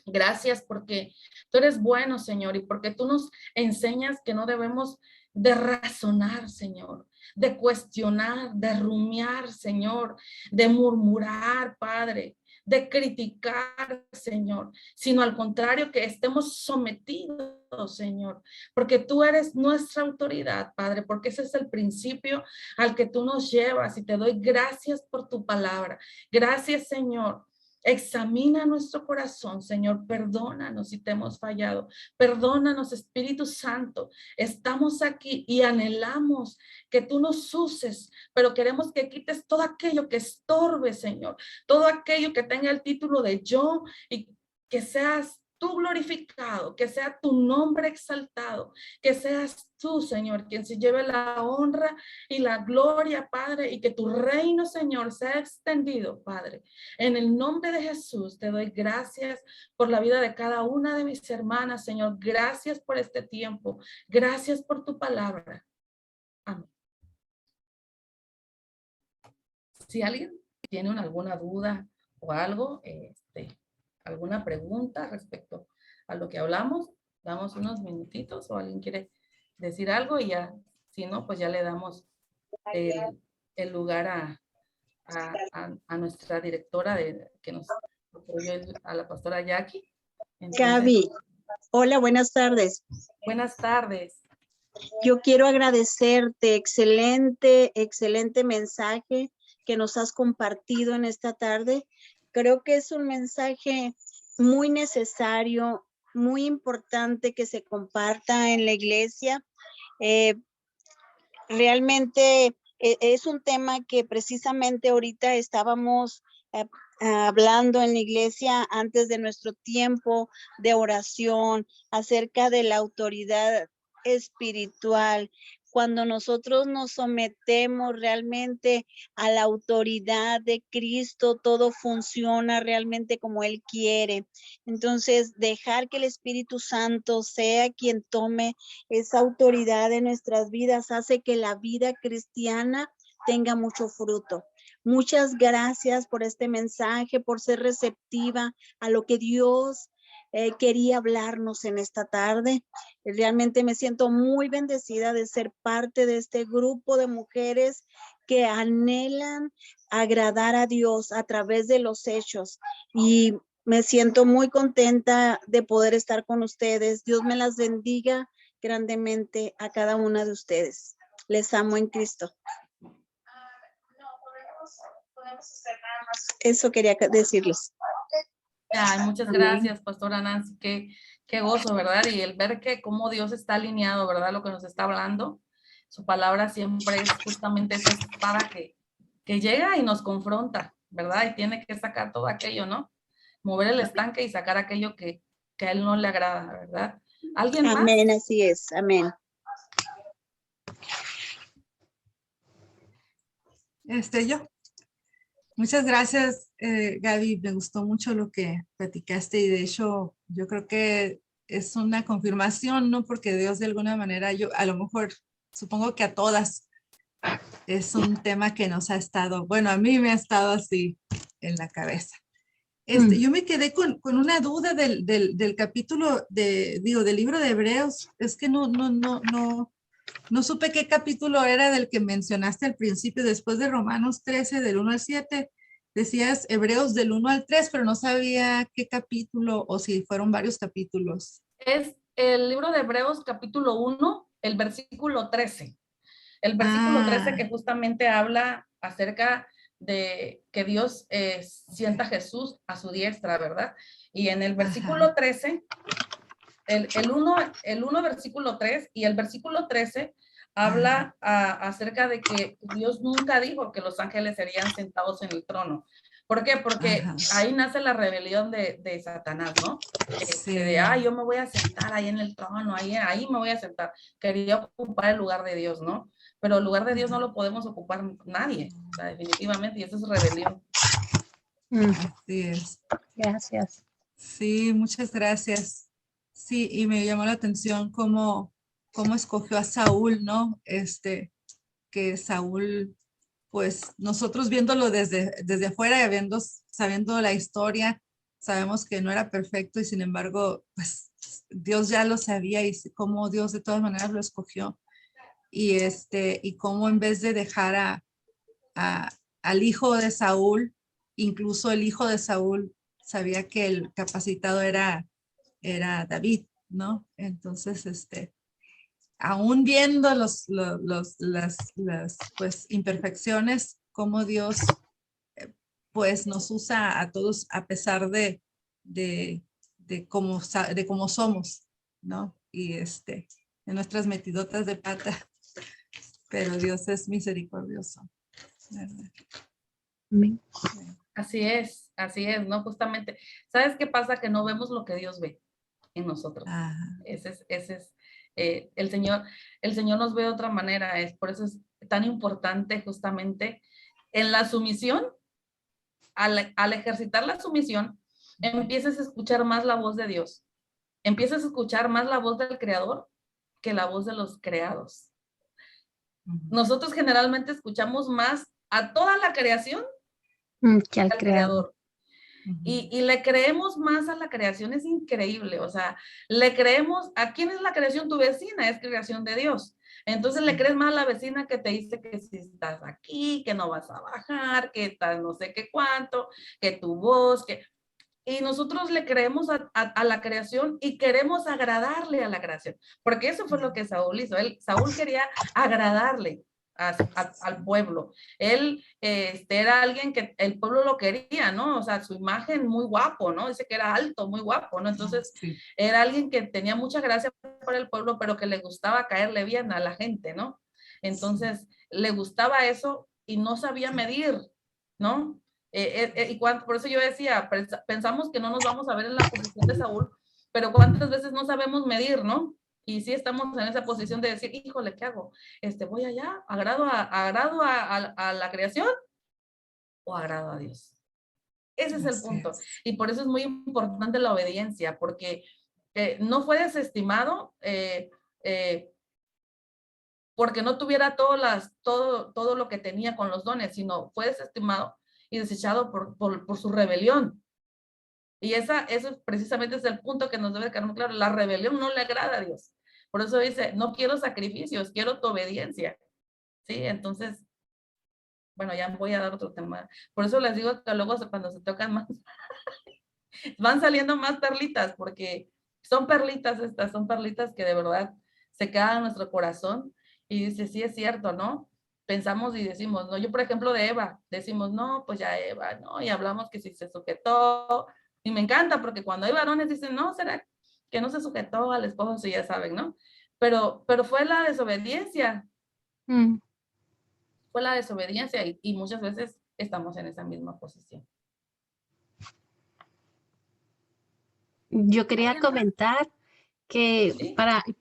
Gracias porque tú eres bueno, Señor, y porque tú nos enseñas que no debemos de razonar, Señor, de cuestionar, de rumiar, Señor, de murmurar, Padre, de criticar, Señor, sino al contrario, que estemos sometidos, Señor, porque tú eres nuestra autoridad, Padre, porque ese es el principio al que tú nos llevas y te doy gracias por tu palabra. Gracias, Señor. Examina nuestro corazón, Señor, perdónanos si te hemos fallado, perdónanos, Espíritu Santo, estamos aquí y anhelamos que tú nos uses, pero queremos que quites todo aquello que estorbe, Señor, todo aquello que tenga el título de yo y que seas tú glorificado, que sea tu nombre exaltado, que seas tú, Señor, quien se lleve la honra y la gloria, Padre, y que tu reino, Señor, sea extendido, Padre. En el nombre de Jesús te doy gracias por la vida de cada una de mis hermanas, Señor. Gracias por este tiempo. Gracias por tu palabra. Amén. Si alguien tiene alguna duda o algo, alguna pregunta respecto a lo que hablamos, damos unos minutitos o alguien quiere decir algo y ya, si no, pues ya le damos el lugar a nuestra directora que nos apoyó, a la pastora Jackie. Entonces, Gaby, hola, buenas tardes. Buenas tardes. Yo quiero agradecerte, excelente mensaje que nos has compartido en esta tarde. Creo que es un mensaje muy necesario, muy importante que se comparta en la iglesia. Realmente Es un tema que precisamente ahorita estábamos hablando en la iglesia antes de nuestro tiempo de oración acerca de la autoridad espiritual. Cuando nosotros nos sometemos realmente a la autoridad de Cristo, todo funciona realmente como Él quiere. Entonces, dejar que el Espíritu Santo sea quien tome esa autoridad en nuestras vidas hace que la vida cristiana tenga mucho fruto. Muchas gracias por este mensaje, por ser receptiva a lo que Dios quería hablarnos en esta tarde. Realmente me siento muy bendecida de ser parte de este grupo de mujeres que anhelan agradar a Dios a través de los hechos, y me siento muy contenta de poder estar con ustedes. Dios me las bendiga grandemente a cada una de ustedes. Les amo en Cristo. Eso quería decirles. Ay, muchas gracias, Pastora Nancy. Qué gozo, ¿verdad? Y el ver que cómo Dios está alineado, ¿verdad? Lo que nos está hablando. Su palabra siempre es justamente esa espada que llega y nos confronta, ¿verdad? Y tiene que sacar todo aquello, ¿no? Mover el estanque y sacar aquello que a él no le agrada, ¿verdad? ¿Alguien más? Amén, así es. Amén. Yo. Muchas gracias, Gaby. Me gustó mucho lo que platicaste y de hecho yo creo que es una confirmación, ¿no? Porque Dios de alguna manera, yo a lo mejor supongo que a todas es un tema que nos ha estado, bueno, a mí me ha estado así en la cabeza. Yo me quedé con una duda del capítulo del libro de Hebreos. Es que no supe qué capítulo era del que mencionaste al principio, después de Romanos 13, del 1 al 7. Decías Hebreos del 1 al 3, pero no sabía qué capítulo o si fueron varios capítulos. Es el libro de Hebreos, capítulo 1, el versículo 13. El versículo 13 que justamente habla acerca de que Dios sienta a Jesús a su diestra, ¿verdad? Y en el versículo 13, el 1 versículo 3 y el versículo 13 habla acerca de que Dios nunca dijo que los ángeles serían sentados en el trono. ¿Por qué? Porque ahí nace la rebelión de Satanás, ¿no? Sí. Yo me voy a sentar ahí en el trono, ahí me voy a sentar. Quería ocupar el lugar de Dios, ¿no? Pero el lugar de Dios no lo podemos ocupar nadie, o sea, definitivamente, y eso es rebelión. Así es. Gracias. Sí, muchas gracias. Sí, y me llamó la atención cómo escogió a Saúl, ¿no? Que Saúl, pues nosotros viéndolo desde afuera y sabiendo la historia, sabemos que no era perfecto y sin embargo, pues Dios ya lo sabía y cómo Dios de todas maneras lo escogió. Y cómo en vez de dejar al hijo de Saúl, incluso el hijo de Saúl sabía que el capacitado era David, ¿no? Entonces, aún viendo las pues, imperfecciones, cómo Dios pues nos usa a todos a pesar de cómo somos, ¿no? Y de nuestras metidotas de pata, pero Dios es misericordioso, ¿verdad? Así es, ¿no? Justamente, ¿sabes qué pasa? Que no vemos lo que Dios ve en nosotros. Ese es el Señor nos ve de otra manera, por eso es tan importante justamente en la sumisión, al ejercitar la sumisión, empiezas a escuchar más la voz de Dios, empiezas a escuchar más la voz del Creador que la voz de los creados. Nosotros generalmente escuchamos más a toda la creación que al Creador. Y le creemos más a la creación, es increíble, o sea, le creemos, ¿a quién es la creación? Tu vecina, es creación de Dios. Entonces le crees más a la vecina que te dice que si estás aquí, que no vas a bajar, que estás no sé qué cuánto, que tu voz, y nosotros le creemos a la creación y queremos agradarle a la creación, porque eso fue lo que Saúl hizo. Saúl quería agradarle al pueblo. Él era alguien que el pueblo lo quería, ¿no? O sea, su imagen muy guapo, ¿no? Dice que era alto, muy guapo, ¿no? Entonces, era alguien que tenía mucha gracia para el pueblo, pero que le gustaba caerle bien a la gente, ¿no? Entonces, le gustaba eso y no sabía medir, ¿no? Por eso yo decía, pensamos que no nos vamos a ver en la posición de Saúl, pero cuántas veces no sabemos medir, ¿no? Y sí estamos en esa posición de decir, híjole, ¿qué hago? Voy allá, agrado a la creación o agrado a Dios. Ese es el punto. Y por eso es muy importante la obediencia, porque no fue desestimado porque no tuviera todo lo que tenía con los dones, sino fue desestimado y desechado por su rebelión. Y eso precisamente es el punto que nos debe quedar muy claro. La rebelión no le agrada a Dios. Por eso dice, no quiero sacrificios, quiero tu obediencia. ¿Sí? Entonces, bueno, ya voy a dar otro tema. Por eso les digo que luego cuando se tocan más, van saliendo más perlitas, porque son perlitas estas, son perlitas que de verdad se quedan en nuestro corazón y dice, sí es cierto, ¿no? Pensamos y decimos, no, yo por ejemplo de Eva, decimos, no, pues ya Eva, ¿no? Y hablamos que si se sujetó, y me encanta porque cuando hay varones dicen, no, ¿será que no se sujetó al esposo? Y ya saben, ¿no? Pero fue la desobediencia. Fue la desobediencia y muchas veces estamos en esa misma posición. Yo quería comentar que ¿Sí?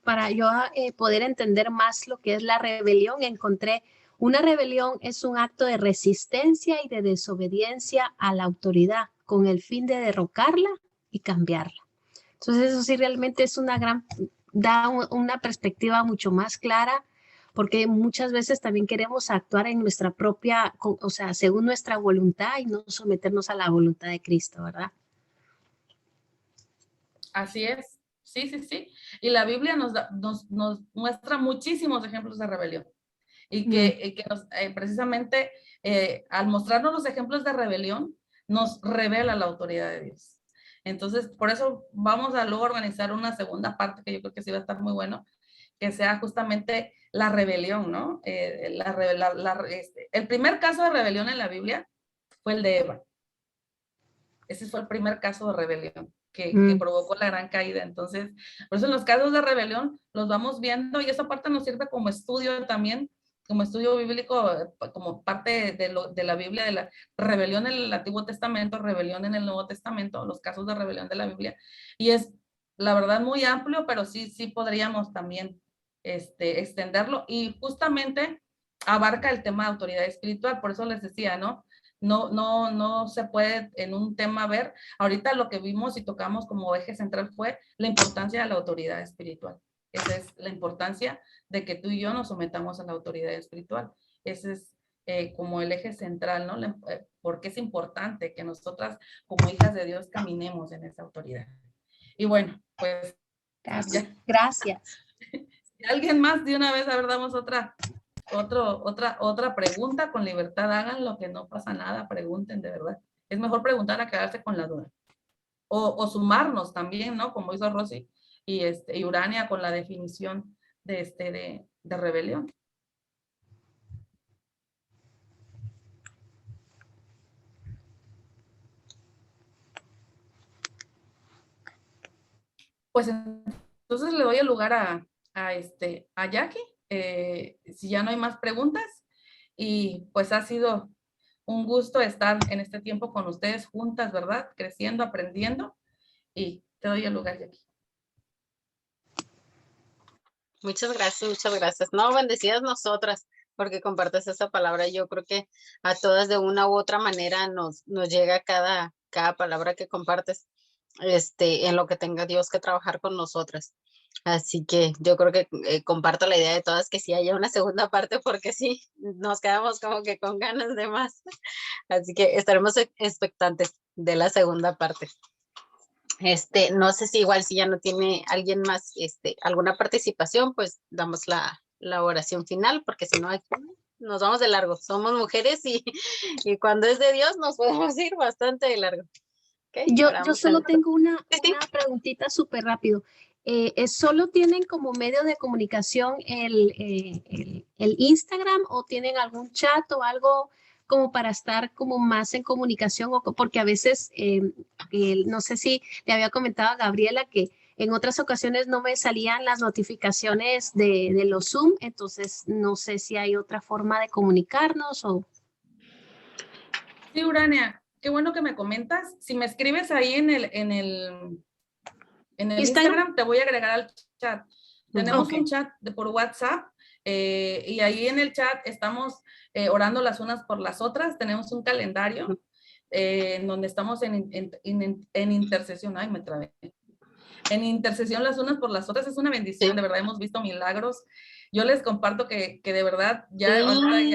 para yo poder entender más lo que es la rebelión, encontré una rebelión es un acto de resistencia y de desobediencia a la autoridad con el fin de derrocarla y cambiarla. Entonces eso sí realmente es da una perspectiva mucho más clara, porque muchas veces también queremos actuar en nuestra propia, o sea, según nuestra voluntad y no someternos a la voluntad de Cristo, ¿verdad? Así es, sí, sí, sí. Y la Biblia nos muestra muchísimos ejemplos de rebelión. Y que precisamente al mostrarnos los ejemplos de rebelión, nos revela la autoridad de Dios. Entonces, por eso vamos a luego organizar una segunda parte que yo creo que sí va a estar muy bueno, que sea justamente la rebelión, ¿no? El primer caso de rebelión en la Biblia fue el de Eva. Ese fue el primer caso de rebelión que provocó la gran caída. Entonces, por eso en los casos de rebelión los vamos viendo y esa parte nos sirve como estudio también, como estudio bíblico, como parte de la Biblia, de la rebelión en el Antiguo Testamento, rebelión en el Nuevo Testamento, los casos de rebelión de la Biblia. Y es, la verdad, muy amplio, pero sí podríamos también extenderlo. Y justamente abarca el tema de autoridad espiritual. Por eso les decía, ¿no? No se puede en un tema ver. Ahorita lo que vimos y tocamos como eje central fue la importancia de la autoridad espiritual. Esa es la importancia de que tú y yo nos sometamos a la autoridad espiritual. Ese es como el eje central, ¿no? Porque es importante que nosotras como hijas de Dios caminemos en esa autoridad. Y bueno, pues Gracias. Si alguien más de una vez, a ver, damos otra pregunta, con libertad, hagan lo que no pasa nada, pregunten de verdad. Es mejor preguntar a quedarse con la duda. O sumarnos también, ¿no? Como hizo Rosy y Urania con la definición de rebelión. Pues entonces le doy el lugar a Jackie, si ya no hay más preguntas, y pues ha sido un gusto estar en este tiempo con ustedes juntas, ¿verdad? Creciendo, aprendiendo, y te doy el lugar, Jackie. Muchas gracias, muchas gracias. No, bendecidas nosotras, porque compartes esa palabra. Yo creo que a todas de una u otra manera nos llega cada palabra que compartes, en lo que tenga Dios que trabajar con nosotras. Así que yo creo que comparto la idea de todas que sí haya una segunda parte, porque sí, nos quedamos como que con ganas de más. Así que estaremos expectantes de la segunda parte. No sé si igual si ya no tiene alguien más alguna participación, pues damos la oración final, porque si no nos vamos de largo. Somos mujeres y cuando es de Dios nos podemos ir bastante de largo. Okay, yo solo tengo una preguntita súper rápido. ¿Solo tienen como medio de comunicación el Instagram o tienen algún chat o algo como para estar como más en comunicación? Porque a veces, no sé si le había comentado a Gabriela que En otras ocasiones no me salían las notificaciones de los Zoom, entonces no sé si hay otra forma de comunicarnos o... Sí, Urania, qué bueno que me comentas. Si me escribes ahí en el Instagram, te voy a agregar al chat. Tenemos un chat por WhatsApp y ahí en el chat estamos orando las unas por las otras. Tenemos un calendario en donde estamos en intercesión. Ay, me trabé. En intercesión las unas por las otras. Es una bendición, de verdad hemos visto milagros. Yo les comparto que de verdad ya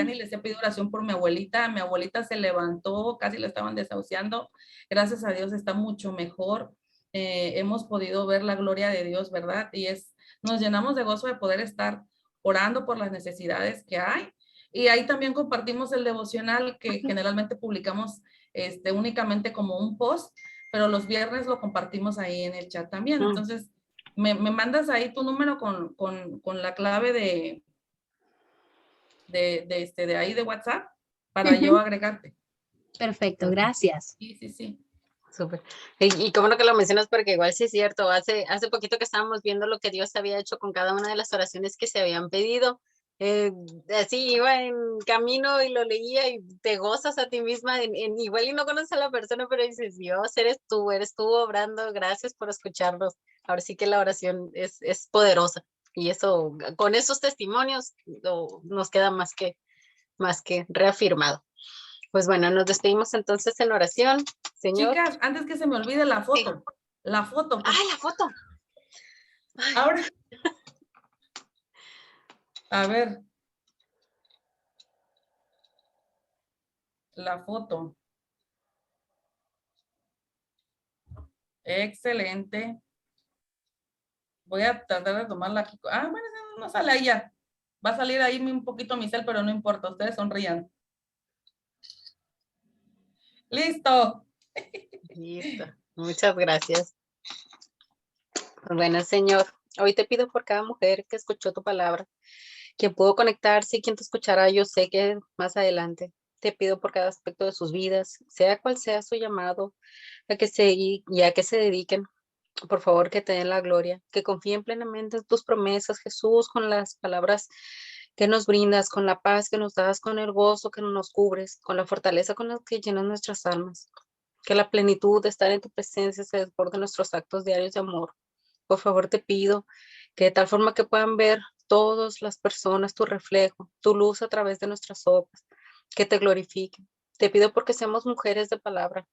ni les he pedido oración por mi abuelita. Mi abuelita se levantó, casi la estaban desahuciando. Gracias a Dios está mucho mejor. Hemos podido ver la gloria de Dios, ¿verdad? Y nos llenamos de gozo de poder estar orando por las necesidades que hay. Y ahí también compartimos el devocional que generalmente publicamos únicamente como un post, pero los viernes lo compartimos ahí en el chat también. Entonces, me mandas ahí tu número con la clave de ahí de WhatsApp para yo agregarte. Perfecto, gracias. Sí. Súper. Y cómo no que lo mencionas, porque igual sí es cierto, hace poquito que estábamos viendo lo que Dios había hecho con cada una de las oraciones que se habían pedido. Así iba en camino y lo leía y te gozas a ti misma, igual y no conoces a la persona, pero dices, Dios, eres tú obrando, gracias por escucharnos. Ahora sí que la oración es poderosa y eso, con esos testimonios nos queda más que reafirmado. Pues bueno, nos despedimos entonces en oración, Señor. Chicas, antes que se me olvide la foto. Sí. La foto. ¡Ay, la foto! Ay. Ahora. A ver. La foto. Excelente. Voy a tratar de tomarla aquí. Ah, bueno, no sale ahí ya. Va a salir ahí un poquito mi cel, pero no importa. Ustedes sonrían. ¡Listo! Listo. Muchas gracias. Bueno, Señor, hoy te pido por cada mujer que escuchó tu palabra, quien pudo conectarse y quien te escuchará, yo sé que más adelante. Te pido por cada aspecto de sus vidas, sea cual sea su llamado, a que se dediquen. Por favor, que te den la gloria, que confíen plenamente en tus promesas, Jesús, con las palabras que nos brindas, con la paz que nos das, con el gozo que nos cubres, con la fortaleza con la que llenas nuestras almas. Que la plenitud de estar en tu presencia se desborde en nuestros actos diarios de amor. Por favor, te pido que de tal forma que puedan ver todas las personas tu reflejo, tu luz a través de nuestras obras, que te glorifiquen. Te pido porque seamos mujeres de palabra,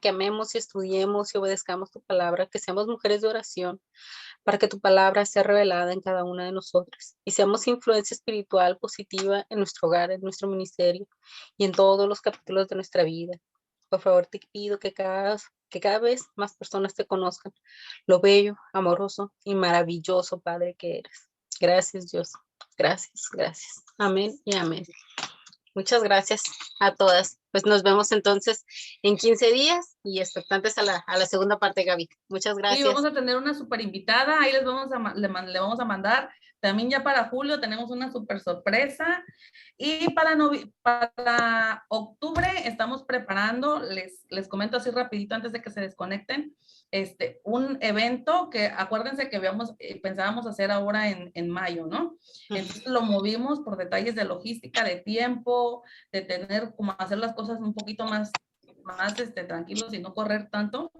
que amemos y estudiemos y obedezcamos tu palabra, que seamos mujeres de oración, para que tu palabra sea revelada en cada una de nosotras y seamos influencia espiritual positiva en nuestro hogar, en nuestro ministerio y en todos los capítulos de nuestra vida. Por favor, te pido que cada vez más personas te conozcan lo bello, amoroso y maravilloso Padre que eres. Gracias, Dios. Gracias. Amén y amén. Muchas gracias a todas. Pues nos vemos entonces en 15 días y expectantes a la segunda parte, Gaby. Muchas gracias. Sí, vamos a tener una súper invitada. Ahí le vamos a mandar. También ya para julio tenemos una súper sorpresa. Y para octubre estamos preparando, les comento así rapidito antes de que se desconecten, un evento que acuérdense que pensábamos hacer ahora en mayo, ¿no? Entonces lo movimos por detalles de logística, de tiempo, de tener como hacer las cosas un poquito más tranquilos y no correr tanto.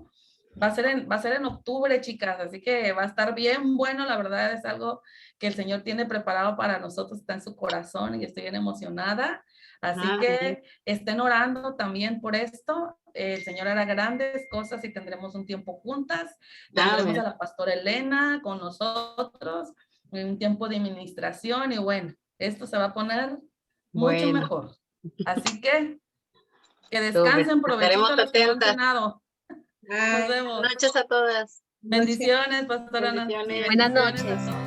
Va a ser en octubre, chicas, así que va a estar bien bueno, la verdad es algo que el Señor tiene preparado para nosotros, está en su corazón y estoy bien emocionada, así que estén orando también por esto. El Señor hará grandes cosas y tendremos un tiempo juntas, tendremos a la pastora Elena con nosotros, un tiempo de administración y bueno, esto se va a poner mucho mejor, así que descansen, provechito a los que no han cenado. Nos vemos. Buenas noches a todas. Bendiciones, pastora Ana. Bendiciones. Buenas noches.